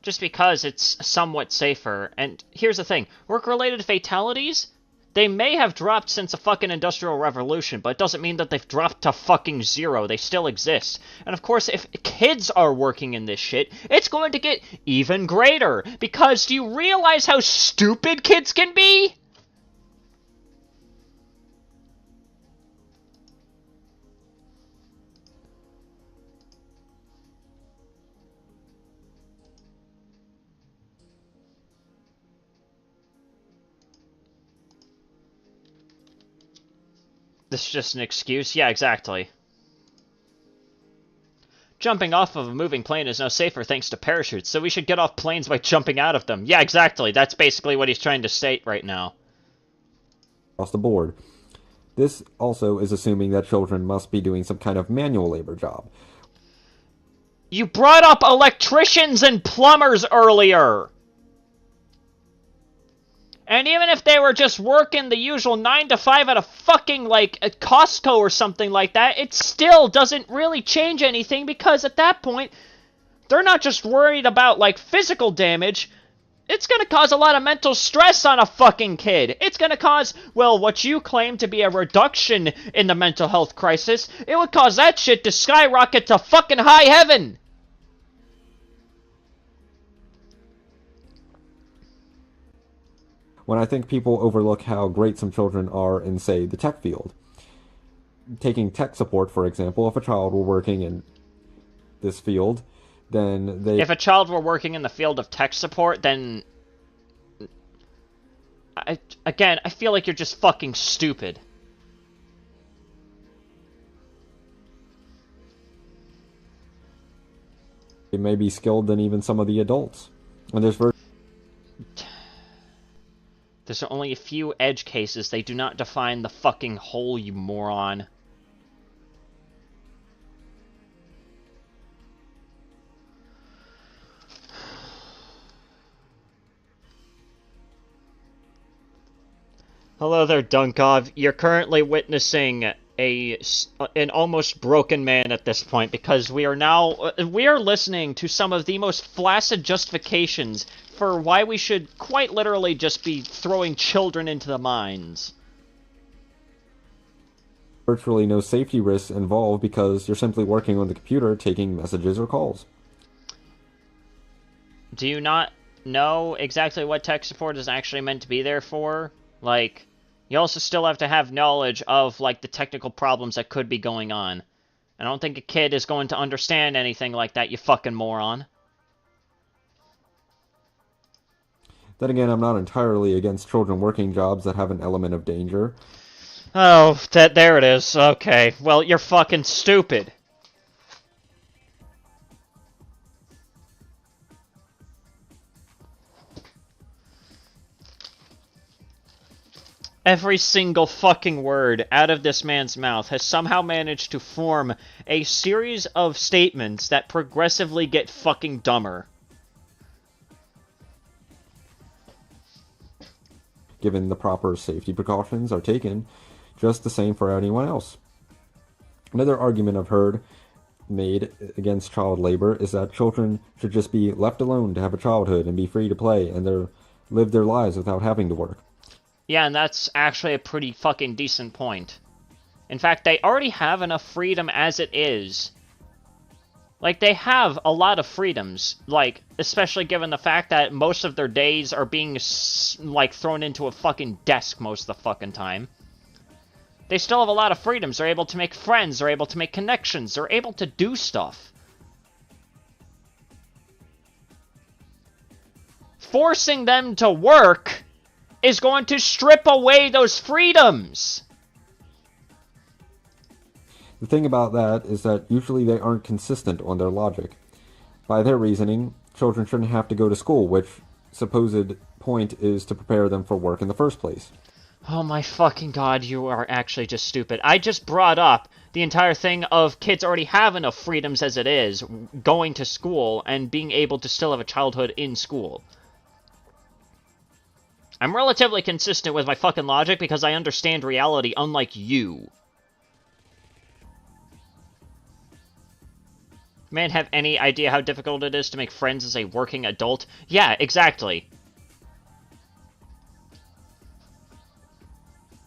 just because it's somewhat safer. And here's the thing, work-related fatalities, they may have dropped since the fucking Industrial Revolution, but it doesn't mean that they've dropped to fucking zero. They still exist. And of course, if kids are working in this shit, it's going to get even greater. Because do you realize how stupid kids can be? This is just an excuse? Yeah, exactly. Jumping off of a moving plane is now safer thanks to parachutes, so we should get off planes by jumping out of them. Yeah, exactly. That's basically what he's trying to state right now.
Across the board. This also is assuming that children must be doing some kind of manual labor job.
You brought up electricians and plumbers earlier! And even if they were just working the usual 9 to 5 at a fucking, like, a Costco or something like that, it still doesn't really change anything because at that point, they're not just worried about, like, physical damage. It's gonna cause a lot of mental stress on a fucking kid. It's gonna cause, well, what you claim to be a reduction in the mental health crisis. It would cause that shit to skyrocket to fucking high heaven.
When I think people overlook how great some children are in, say, the tech field. Taking tech support, for example, if a child were working in this field, then they...
If a child were working in the field of tech support, then... Again, I feel like you're just fucking stupid.
They may be skilled than even some of the adults. And there's
There's only a few edge cases. They do not define the fucking whole, you moron. Hello there, Dunkov. You're currently witnessing an almost broken man at this point because we are listening to some of the most flaccid justifications for why we should quite literally just be throwing children into the mines.
Virtually no safety risks involved because you're simply working on the computer taking messages or calls.
Do you not know exactly what tech support is actually meant to be there for? Like, you also still have to have knowledge of, like, the technical problems that could be going on. I don't think a kid is going to understand anything like that, you fucking moron.
Then again, I'm not entirely against children working jobs that have an element of danger.
Oh, there it is. Okay. Well, you're fucking stupid. Every single fucking word out of this man's mouth has somehow managed to form a series of statements that progressively get fucking dumber.
Given the proper safety precautions are taken, just the same for anyone else. Another argument I've heard made against child labor is that children should just be left alone to have a childhood and be free to play and live their lives without having to work.
Yeah, and that's actually a pretty fucking decent point. In fact, they already have enough freedom as it is. Like, they have a lot of freedoms, like, especially given the fact that most of their days are being, like, thrown into a fucking desk most of the fucking time. They still have a lot of freedoms. They're able to make friends, they're able to make connections, they're able to do stuff. Forcing them to work is going to strip away those freedoms!
The thing about that is that usually they aren't consistent on their logic. By their reasoning, children shouldn't have to go to school, which supposed point is to prepare them for work in the first place.
Oh my fucking god, you are actually just stupid. I just brought up the entire thing of kids already have enough freedoms as it is, going to school and being able to still have a childhood in school. I'm relatively consistent with my fucking logic because I understand reality, unlike you. Man have any idea how difficult it is to make friends as a working adult? Yeah, exactly.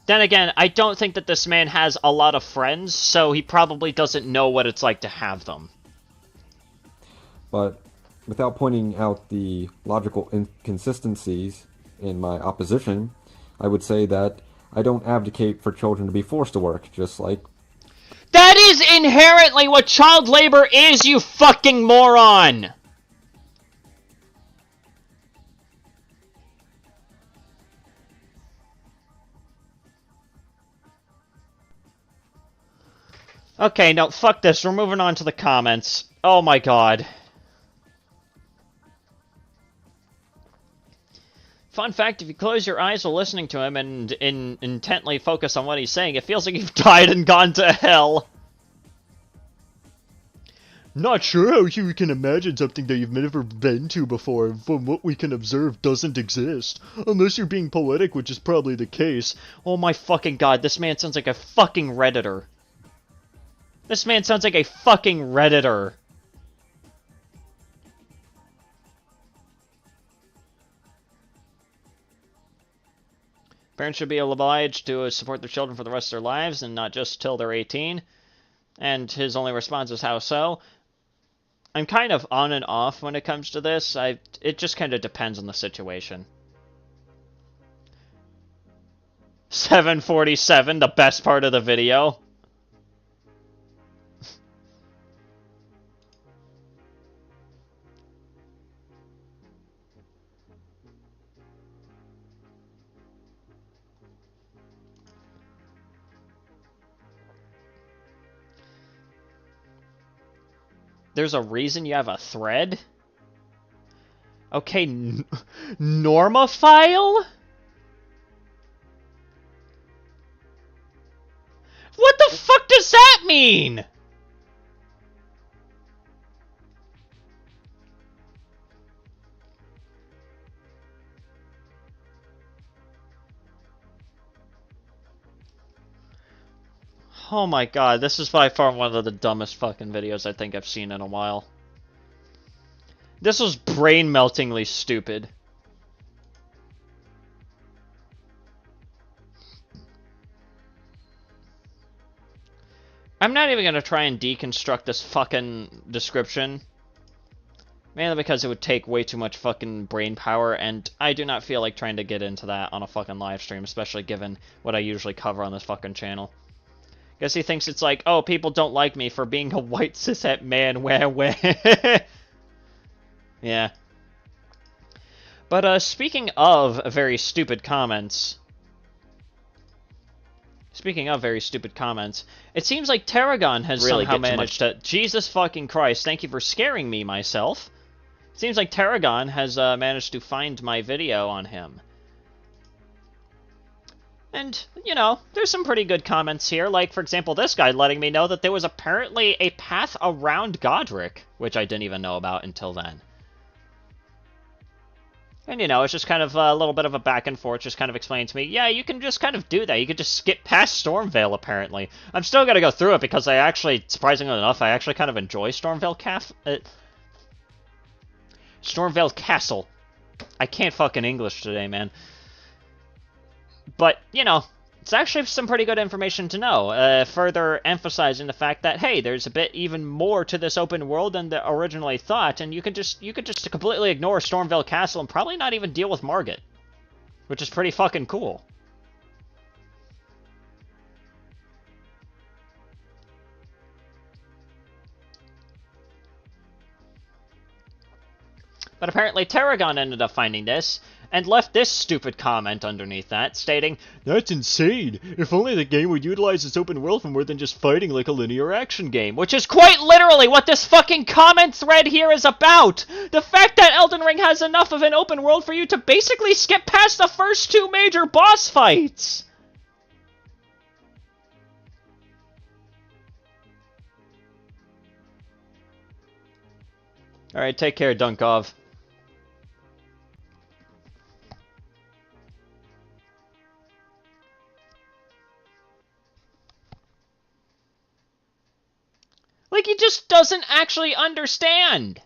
Then again, I don't think that this man has a lot of friends, so he probably doesn't know what it's like to have them.
But without pointing out the logical inconsistencies in my opposition, I would say that I don't advocate for children to be forced to work, just like.
That is inherently what child labor is, you fucking moron! Okay, no, fuck this. We're moving on to the comments. Oh my god. Fun fact, if you close your eyes while listening to him and intently focus on what he's saying, it feels like you've died and gone to hell. Not sure how you can imagine something that you've never been to before, and from what we can observe doesn't exist. Unless you're being poetic, which is probably the case. Oh my fucking god, this man sounds like a fucking Redditor. This man sounds like a fucking Redditor. Parents should be obliged to support their children for the rest of their lives and not just till they're 18. And his only response is, how so? I'm kind of on and off when it comes to this. It just kind of depends on the situation. 747, the best part of the video. There's a reason you have a thread? Okay, normophile? What the fuck does that mean? Oh my god, this is by far one of the dumbest fucking videos I think I've seen in a while. This was brain-meltingly stupid. I'm not even gonna try and deconstruct this fucking description. Mainly because it would take way too much fucking brain power, and I do not feel like trying to get into that on a fucking live stream, especially given what I usually cover on this fucking channel. Guess he thinks it's like, oh, people don't like me for being a white cishet man, wah. Yeah. But, speaking of very stupid comments... it seems like Tarragon has really somehow managed to... Jesus fucking Christ, thank you for scaring me, myself. Seems like Tarragon has managed to find my video on him. And, you know, there's some pretty good comments here, like, for example, this guy letting me know that there was apparently a path around Godric, which I didn't even know about until then. And, you know, it's just kind of a little bit of a back and forth, just kind of explaining to me, yeah, you can just kind of do that. You can just skip past Stormvale, apparently. I'm still going to go through it because I actually, surprisingly enough, I actually kind of enjoy Stormvale Stormvale Castle. I can't fucking English today, man. But, you know, it's actually some pretty good information to know, further emphasizing the fact that, hey, there's a bit even more to this open world than they originally thought, and you could just completely ignore Stormvale Castle and probably not even deal with Margit, which is pretty fucking cool. But apparently Tarragon ended up finding this, and left this stupid comment underneath that, stating, "That's insane! If only the game would utilize its open world for more than just fighting like a linear action game." Which is quite literally what this fucking comment thread here is about! The fact that Elden Ring has enough of an open world for you to basically skip past the first two major boss fights! Alright, take care, Dunkov. At Like, he just doesn't actually understand.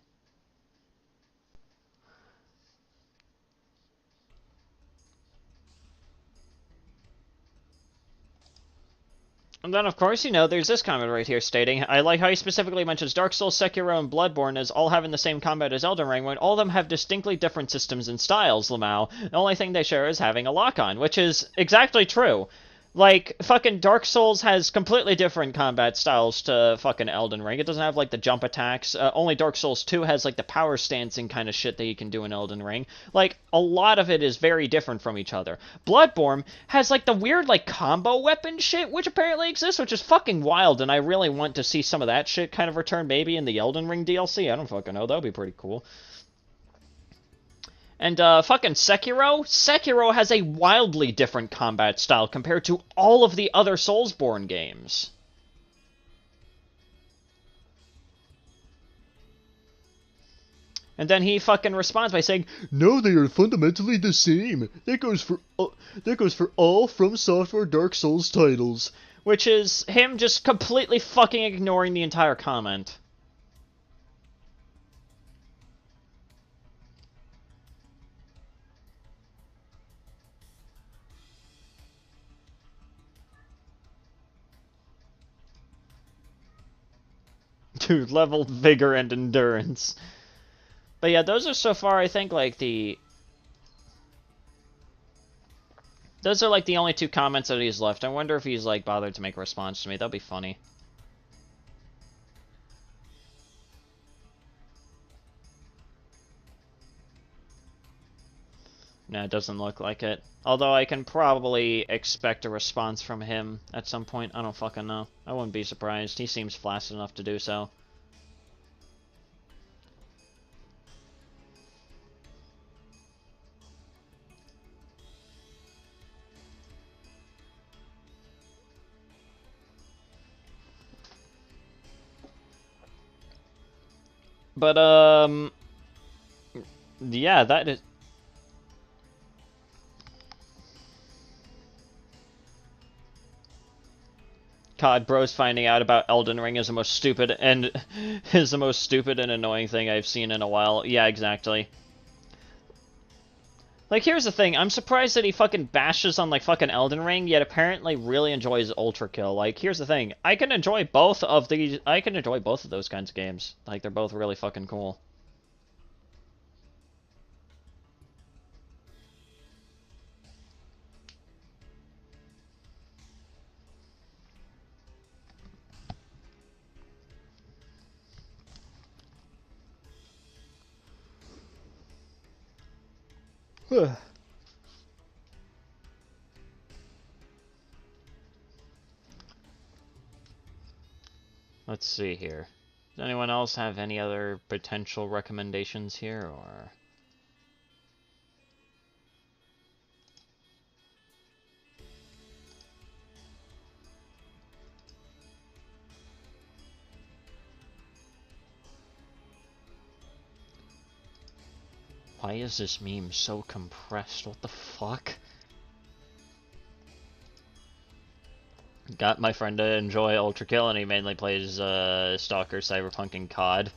And then, of course, you know, there's this comment right here stating, I like how he specifically mentions Dark Souls, Sekiro, and Bloodborne as all having the same combat as Elden Ring, when all of them have distinctly different systems and styles, Lamau. The only thing they share is having a lock-on, which is exactly true. Like, fucking Dark Souls has completely different combat styles to fucking Elden Ring. It doesn't have, like, the jump attacks. Only Dark Souls 2 has, like, the power stancing kind of shit that you can do in Elden Ring. Like, a lot of it is very different from each other. Bloodborne has, like, the weird, like, combo weapon shit, which apparently exists, which is fucking wild, and I really want to see some of that shit kind of return, maybe in the Elden Ring DLC. I don't fucking know. That would be pretty cool. And, fucking Sekiro? Sekiro has a wildly different combat style compared to all of the other Soulsborne games. And then he fucking responds by saying, "No, they are fundamentally the same. That goes for all From Software Dark Souls titles." Which is him just completely fucking ignoring the entire comment. Dude, level vigor and endurance. But yeah, those are so far, I think, like, those are, like, the only two comments that he's left. I wonder if he's, like, bothered to make a response to me. That'd be funny. No, it doesn't look like it. Although I can probably expect a response from him at some point. I don't fucking know. I wouldn't be surprised. He seems flaccid enough to do so. But, yeah, that is... God, bro's finding out about Elden Ring is the most stupid and annoying thing I've seen in a while. Yeah, exactly. Like, here's the thing. I'm surprised that he fucking bashes on, like, fucking Elden Ring, yet apparently really enjoys Ultra Kill. Like, here's the thing. I can enjoy both of those kinds of games. Like, they're both really fucking cool. Let's see here. Does anyone else have any other potential recommendations here, or... Why is this meme so compressed? What the fuck? Got my friend to enjoy Ultra Kill, and he mainly plays Stalker, Cyberpunk, and COD.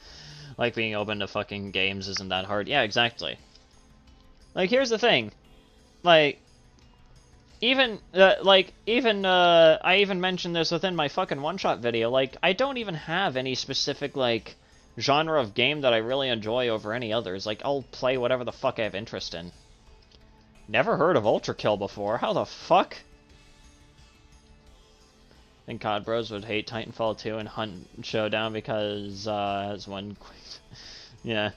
Like, being open to fucking games isn't that hard. Yeah, exactly. Like, here's the thing. Like, I even mentioned this within my fucking one-shot video. Like, I don't even have any specific, like, genre of game that I really enjoy over any others. Like, I'll play whatever the fuck I have interest in. Never heard of Ultra Kill before. How the fuck? I think COD Bros would hate Titanfall 2 and Hunt Showdown because, as one... yeah.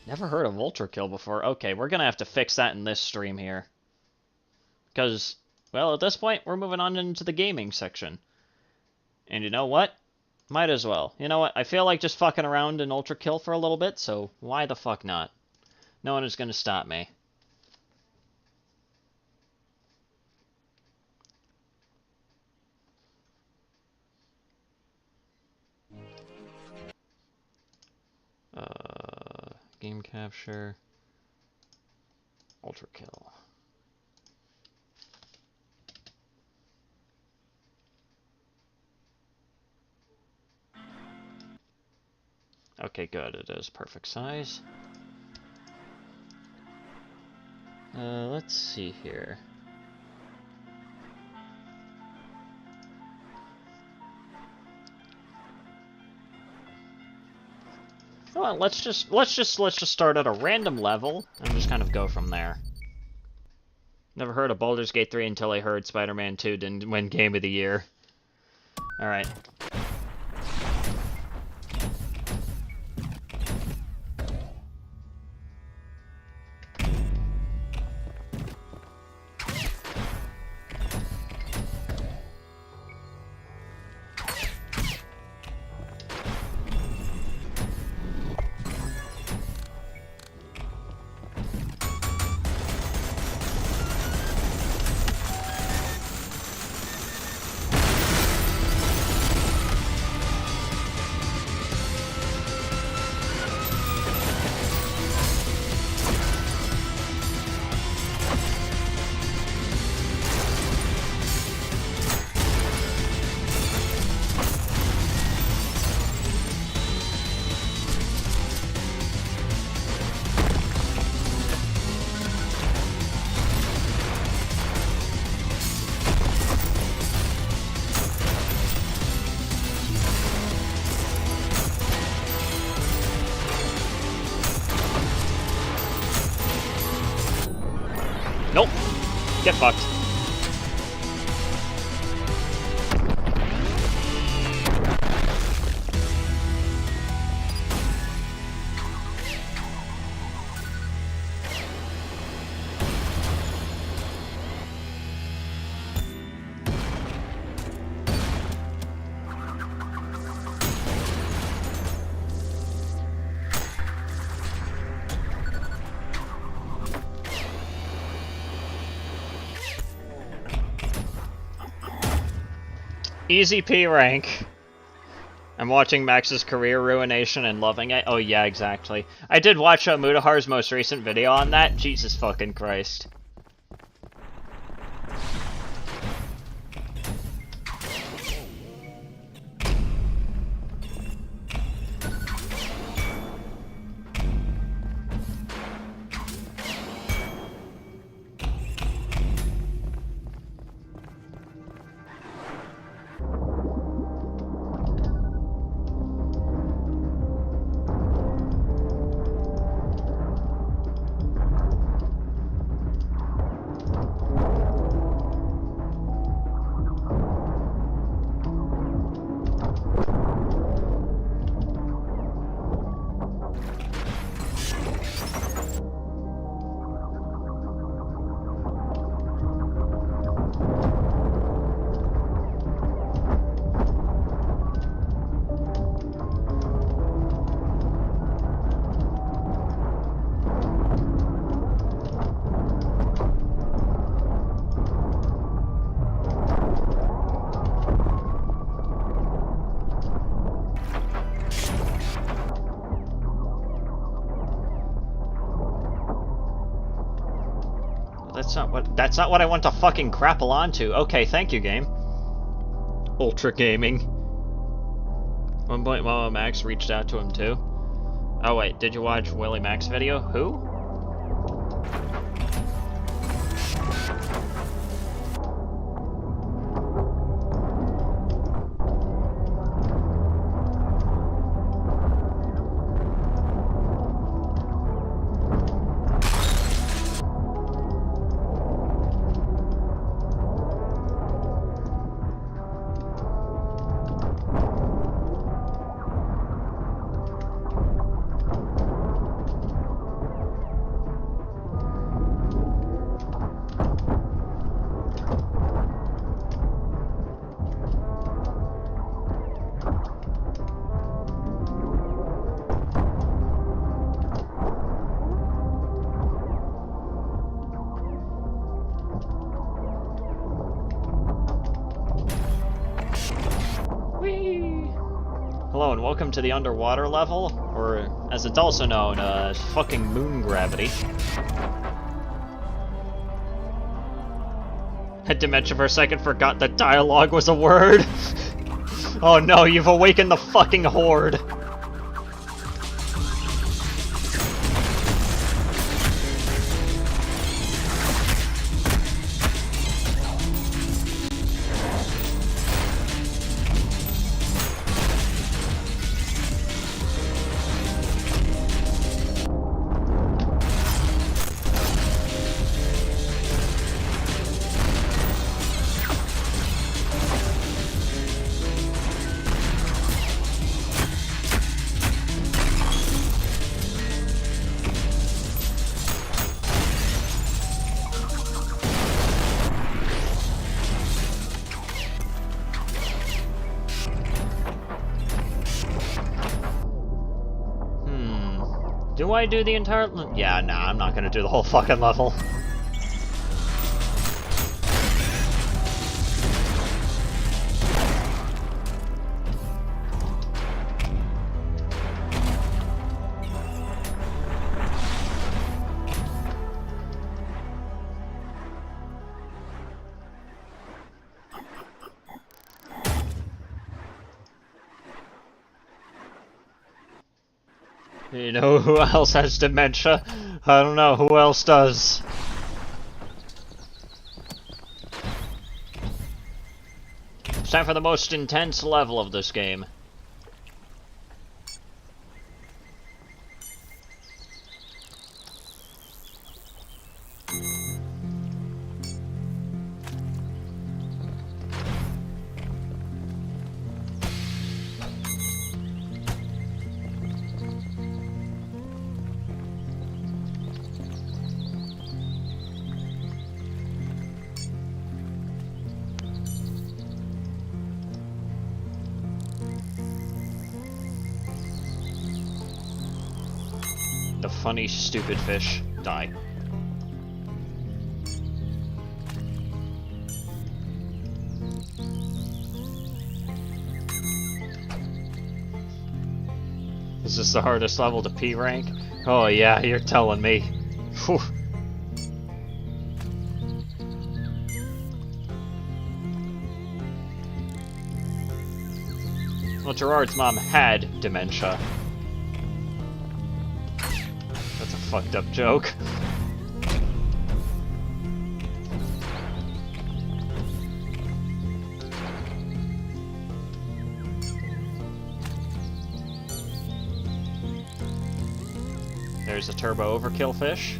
Never heard of Ultra Kill before. Okay, we're gonna have to fix that in this stream here. Because, well, at this point, we're moving on into the gaming section. And you know what? Might as well. You know what? I feel like just fucking around in Ultra Kill for a little bit, so why the fuck not? No one is gonna stop me. Game capture. Ultra Kill. Okay, good. It is perfect size. Let's see here. Well, let's just start at a random level and just kind of go from there. Never heard of Baldur's Gate 3 until I heard Spider-Man 2 didn't win Game of the Year. Alright. Nope. Get fucked. Easy P rank. I'm watching Max's career ruination and loving it. Oh yeah, exactly. I did watch Mudahar's most recent video on that. Jesus fucking Christ. That's not what I want to fucking grapple onto. Okay, thank you, game. Ultra Gaming. One point Mama Max reached out to him too. Oh wait, did you watch Willie Mac's video? Who? Hello and welcome to the underwater level, or as it's also known, fucking moon gravity. Dementia for a second forgot that dialogue was a word. Oh no, you've awakened the fucking horde. Do I do the entire... Yeah, nah, I'm not gonna do the whole fucking level. You know who else has dementia? I don't know, who else does? It's time for the most intense level of this game. The funny, stupid fish. Die. Is this the hardest level to P rank? Oh yeah, you're telling me. Whew. Well, Gerard's mom had dementia. That's a fucked up joke. There's a turbo overkill fish.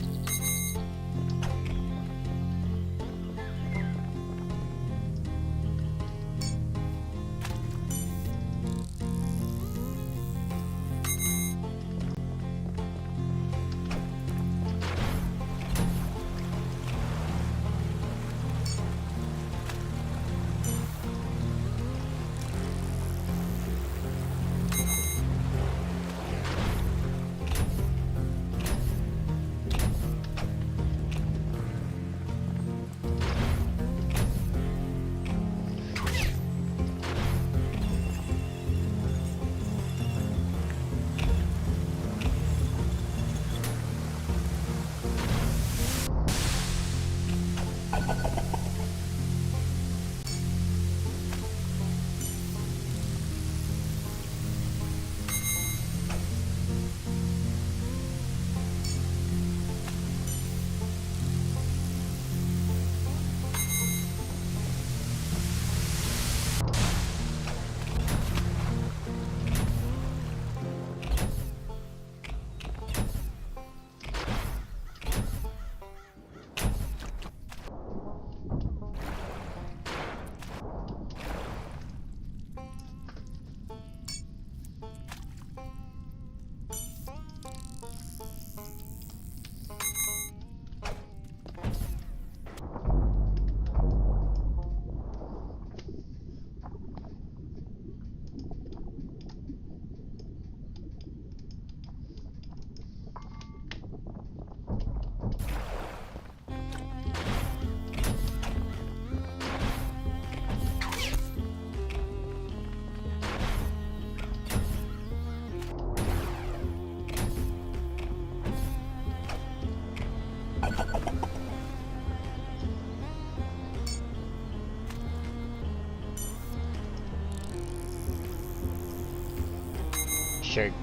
Shake.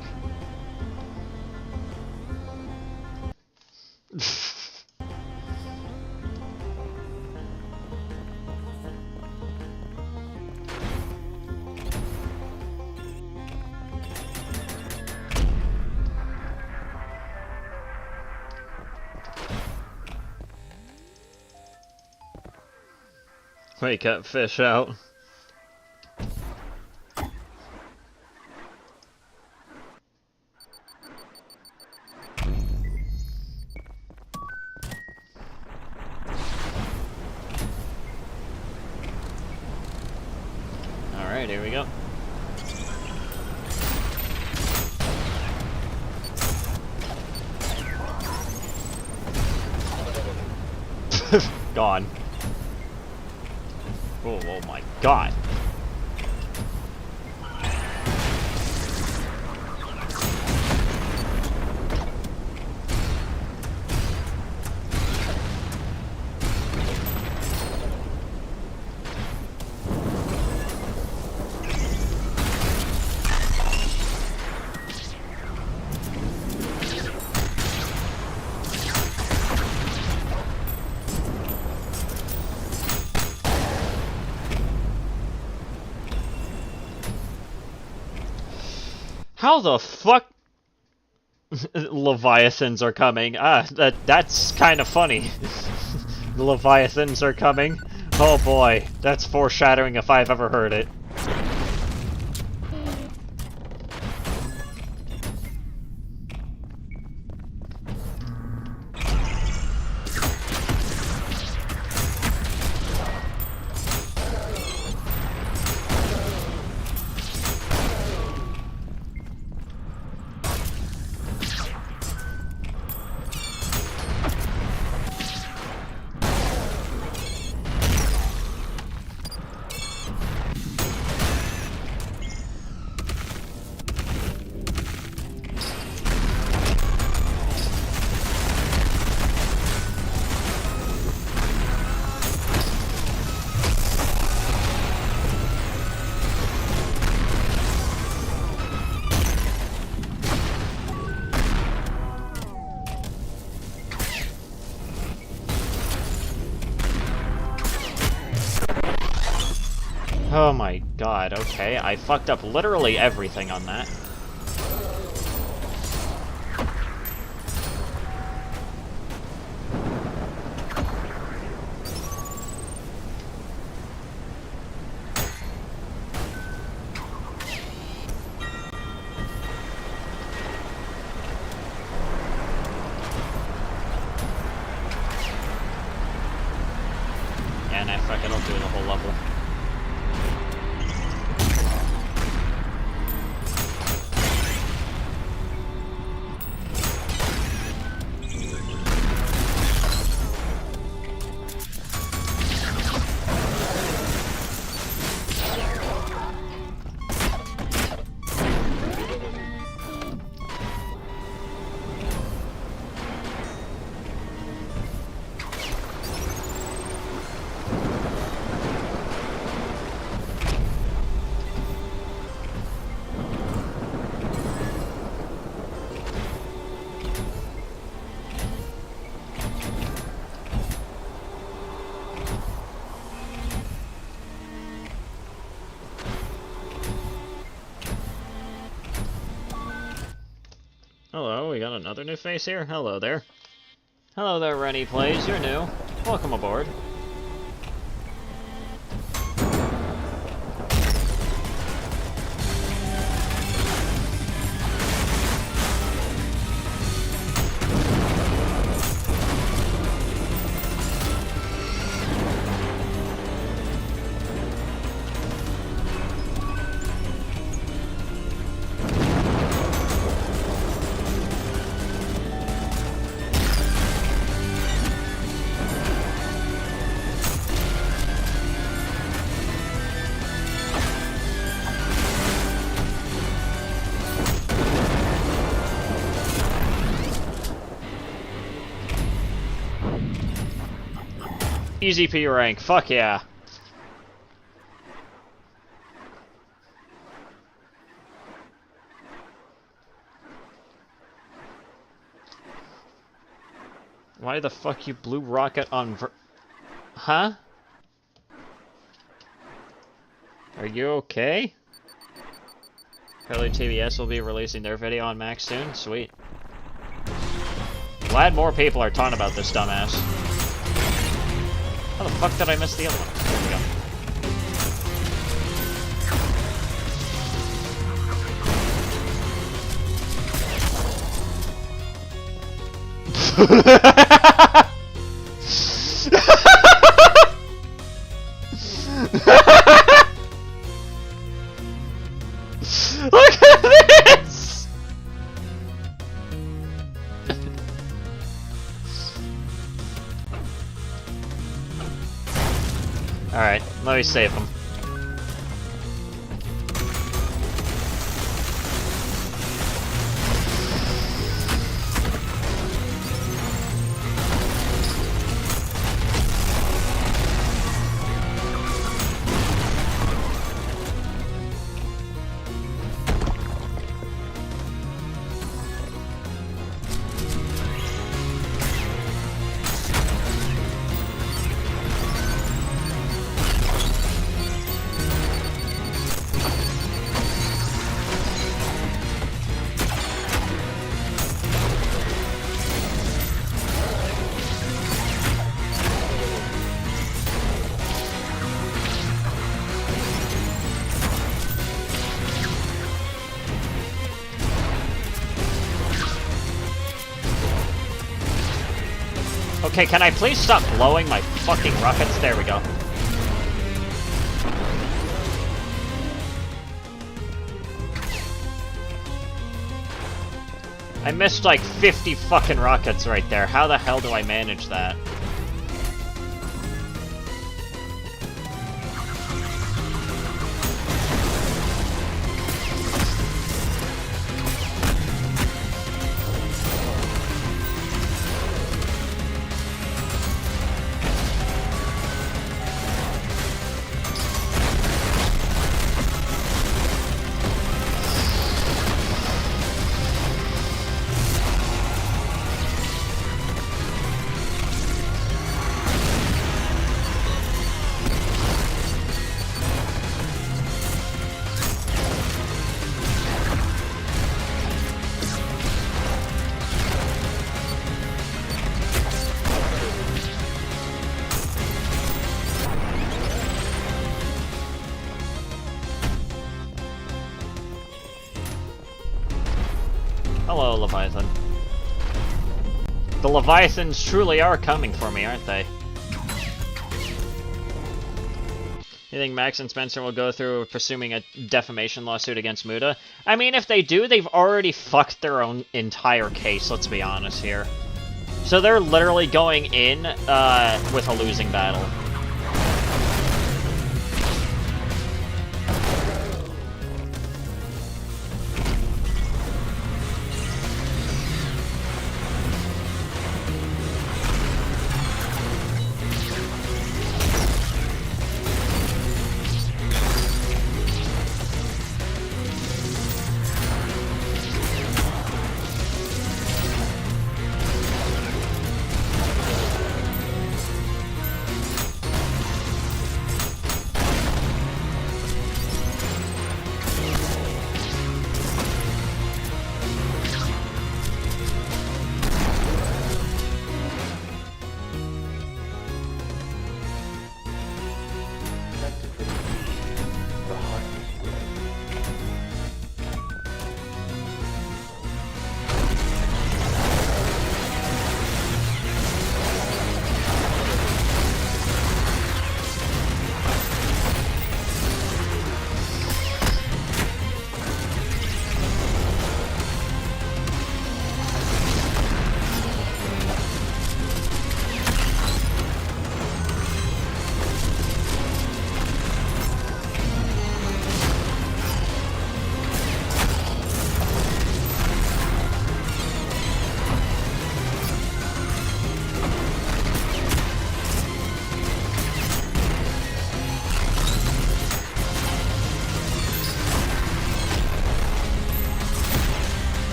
Wake up, fish out. Alright, here we go. Gone. Oh my god. How the fuck? Leviathans are coming. That's kind of funny. The Leviathans are coming. Oh boy, that's foreshadowing if I've ever heard it. Oh my god, okay. I fucked up literally everything on that. Yeah, nah, fuck it, I'll do the whole level. Hello, we got another new face here? Hello there. Hello there, Rennie Plays, you're new. Welcome aboard. Easy P rank, fuck yeah. Why the fuck you blue rocket on Huh? Are you okay? Apparently TBS will be releasing their video on Max soon. Sweet. Glad more people are talking about this dumbass. How the fuck did I miss the other one? There we go. Look at this! you save him. Okay, can I please stop blowing my fucking rockets? There we go. I missed like 50 fucking rockets right there. How the hell do I manage that? Hello, Leviathan. The Leviathans truly are coming for me, aren't they? You think Max and Spencer will go through pursuing a defamation lawsuit against Muda? I mean, if they do, they've already fucked their own entire case, let's be honest here. So they're literally going in with a losing battle.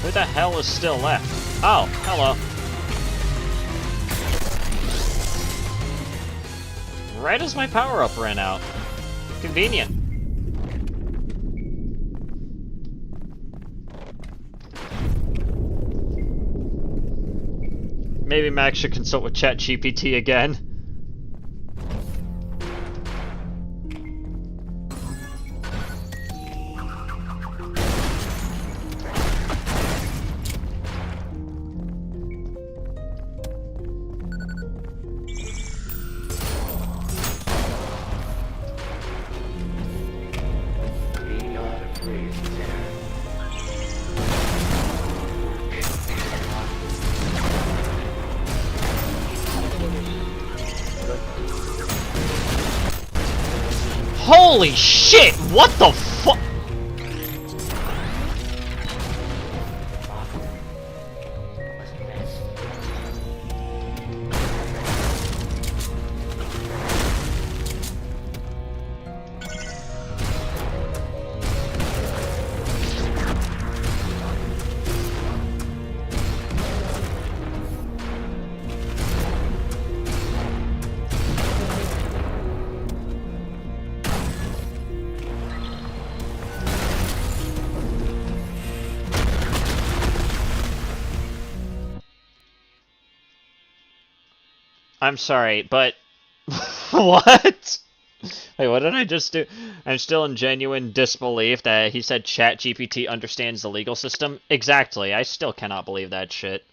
Who the hell is still left? Oh, hello. Right as my power-up ran out. Convenient. Maybe Max should consult with ChatGPT again. Holy shit! What the fuck? I'm sorry, but what? Wait, what did I just do? I'm still in genuine disbelief that he said ChatGPT understands the legal system. Exactly. I still cannot believe that shit.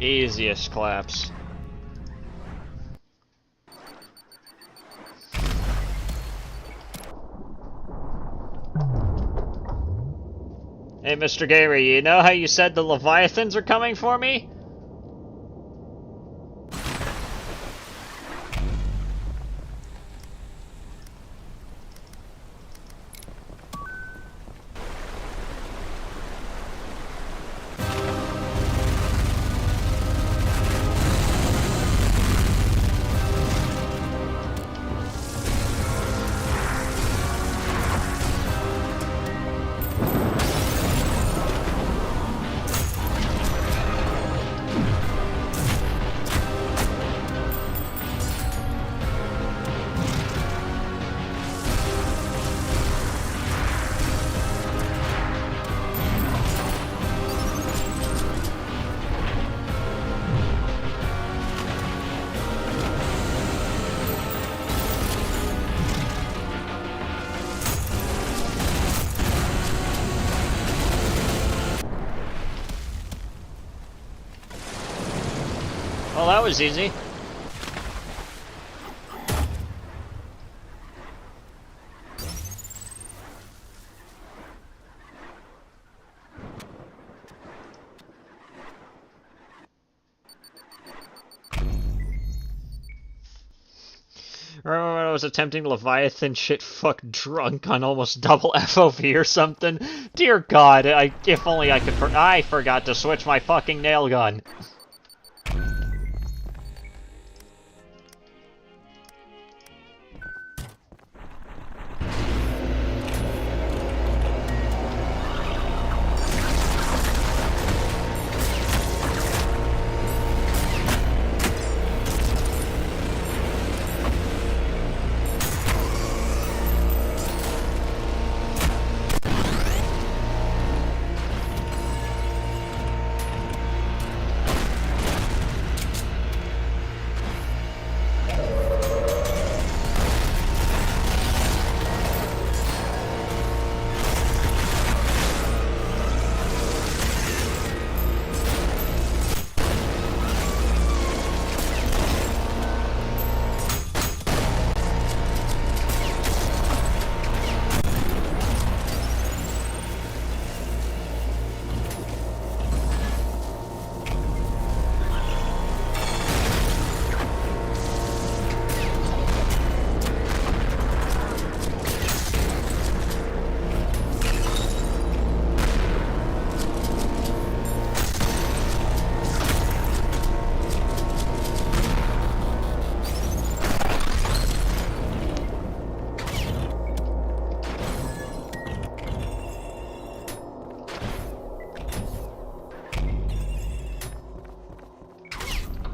Easiest claps. Hey, Mr. Gary, you know how you said the Leviathans are coming for me? Well, that was easy. Remember when I was attempting Leviathan shit fuck drunk on almost double FOV or something? Dear God, if only I could I forgot to switch my fucking nail gun.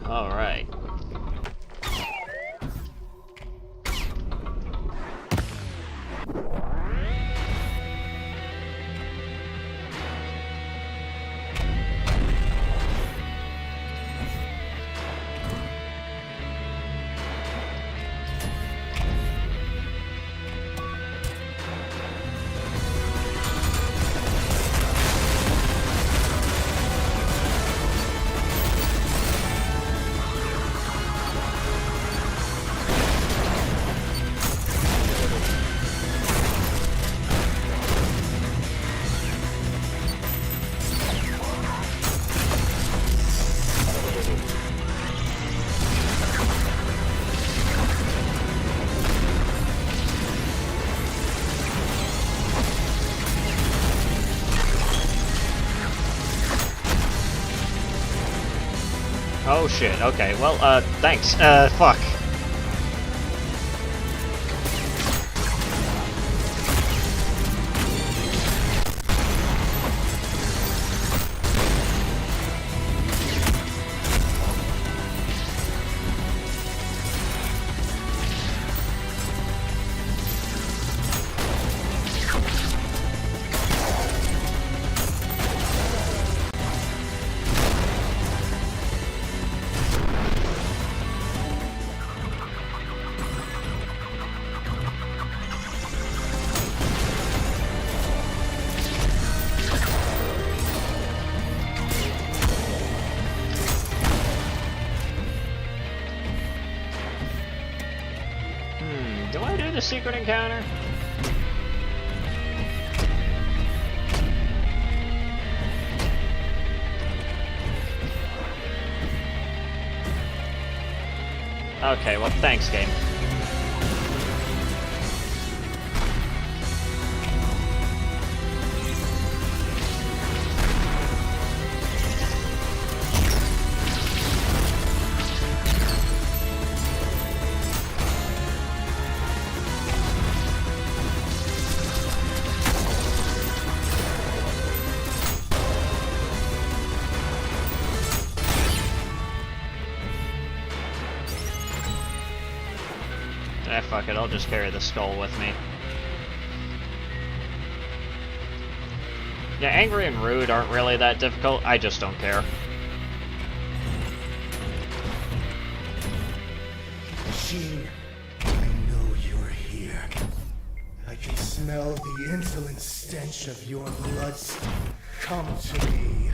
Alright. Oh shit, okay, well, thanks. Fuck. Do I do the secret encounter? Okay, well, thanks, game. Eh, fuck it, I'll just carry the skull with me. Yeah, angry and rude aren't really that difficult, I just don't care.
Machine, I know you're here. I can smell the insolent stench of your blood. Come to me.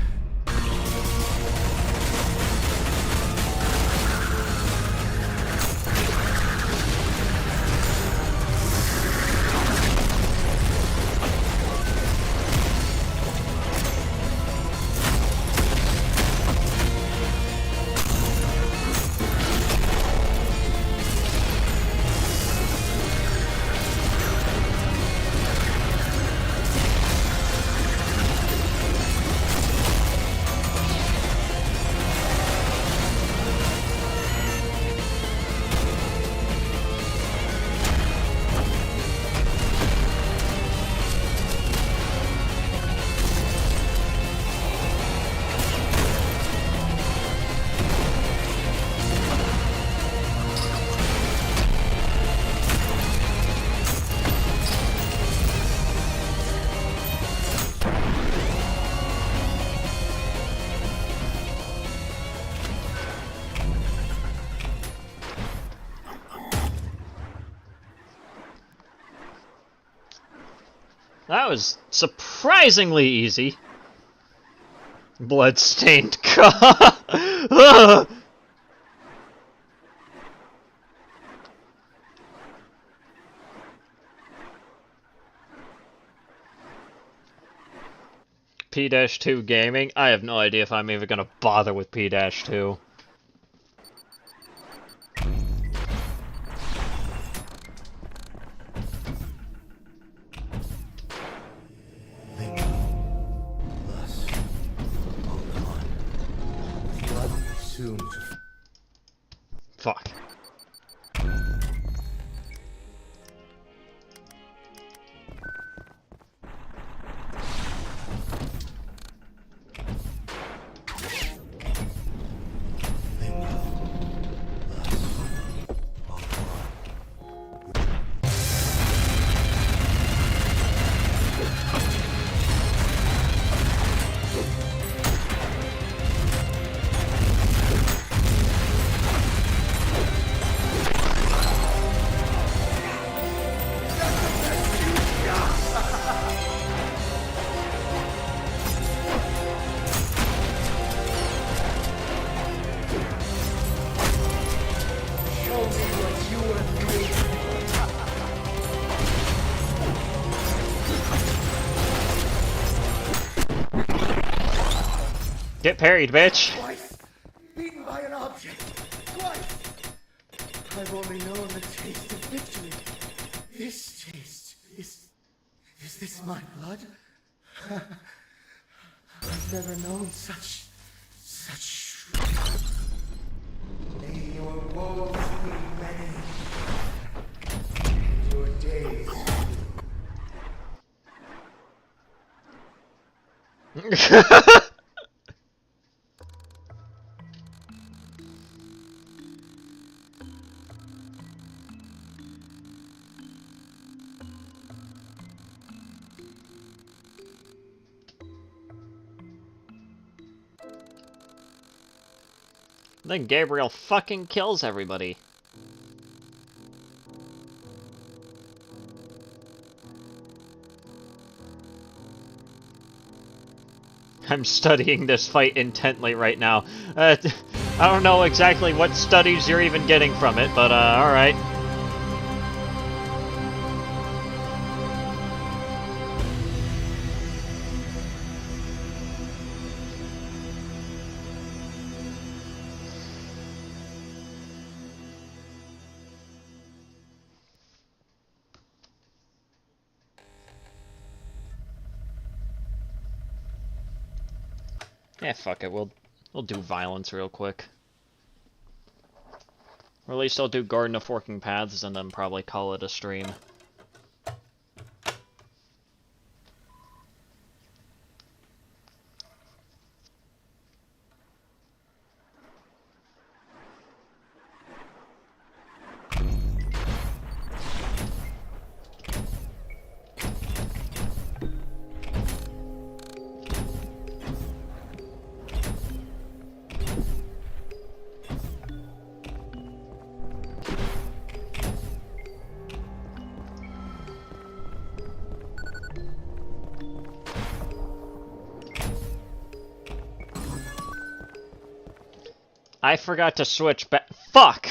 That was surprisingly easy. Bloodstained car. P-2 gaming? I have no idea if I'm even gonna bother with P-2.
Soon to
Fuck. Get parried, bitch!
twice beaten by an object. Twice. I've only known the taste of victory. This taste is this my blood? I've never known such
Then Gabriel fucking kills everybody. I'm studying this fight intently right now. I don't know exactly what studies you're even getting from it, but alright. Yeah, fuck it. We'll do violence real quick. Or at least I'll do Garden of Forking Paths and then probably call it a stream. I forgot to switch back. Fuck!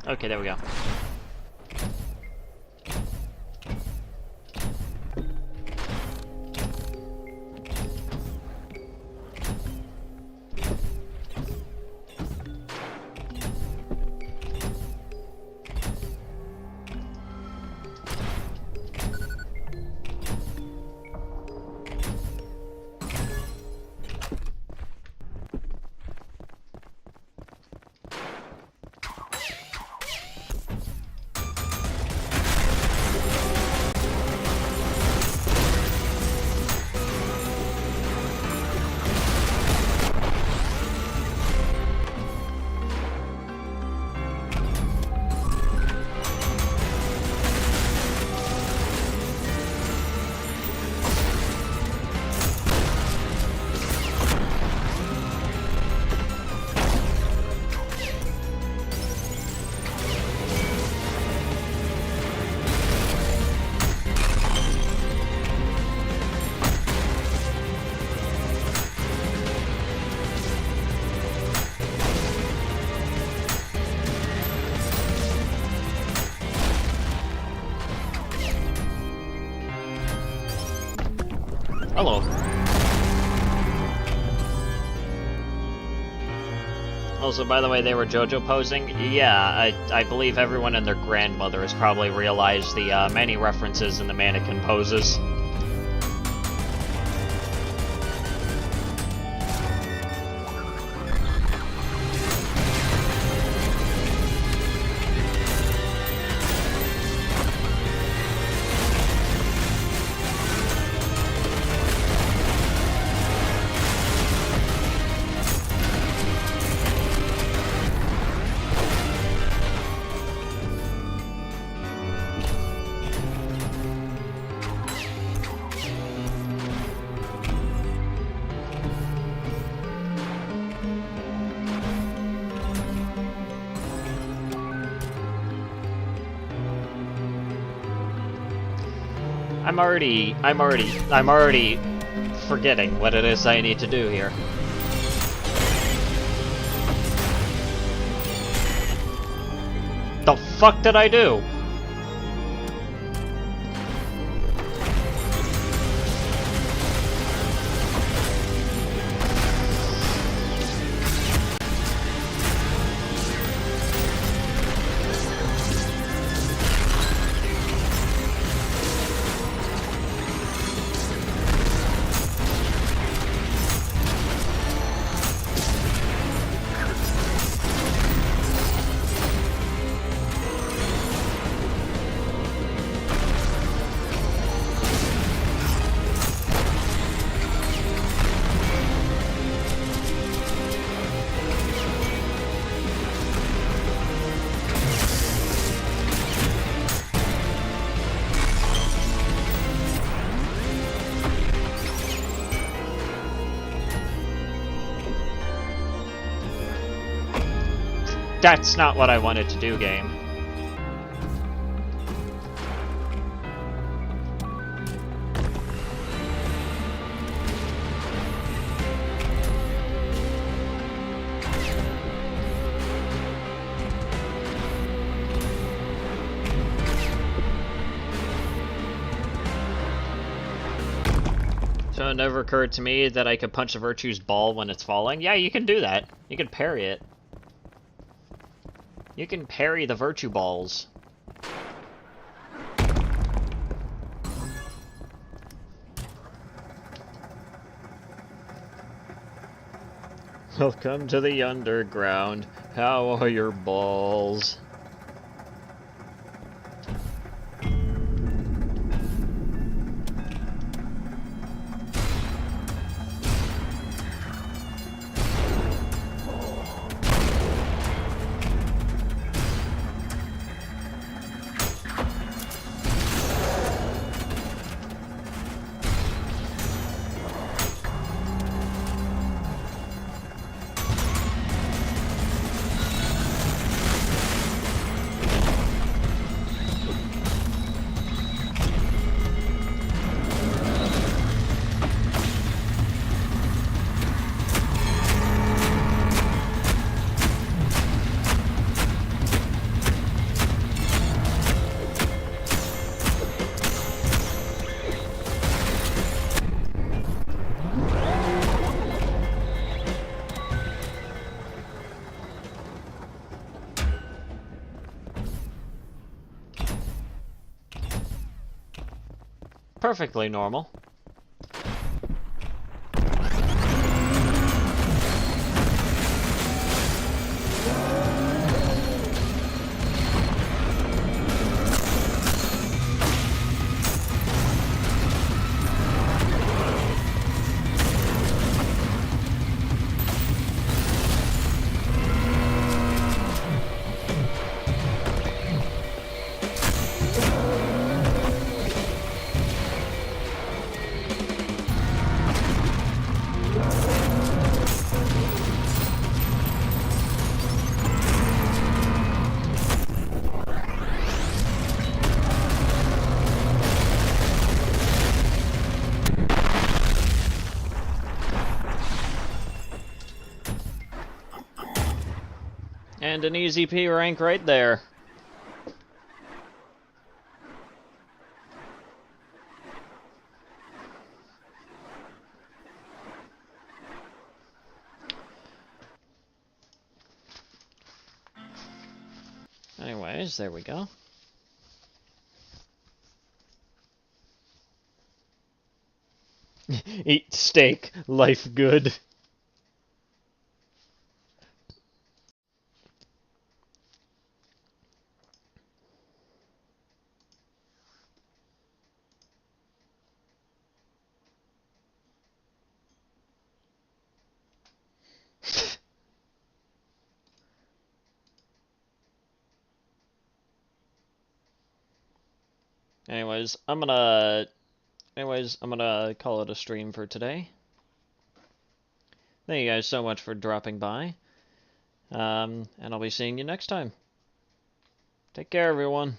Okay, there we go. Hello. Also, by the way, they were JoJo posing. Yeah, I believe everyone and their grandmother has probably realized the many references in the mannequin poses. I'm already forgetting what it is I need to do here. The fuck did I do? That's not what I wanted to do, game. So it never occurred to me that I could punch a Virtue's ball when it's falling. Yeah, you can do that. You can parry it. You can parry the Virtue balls. Welcome to the underground. How are your balls? Perfectly normal. And an easy P rank right there. Anyways, there we go. Eat steak, life good. Anyways, I'm gonna call it a stream for today. Thank you guys so much for dropping by. And I'll be seeing you next time. Take care, everyone.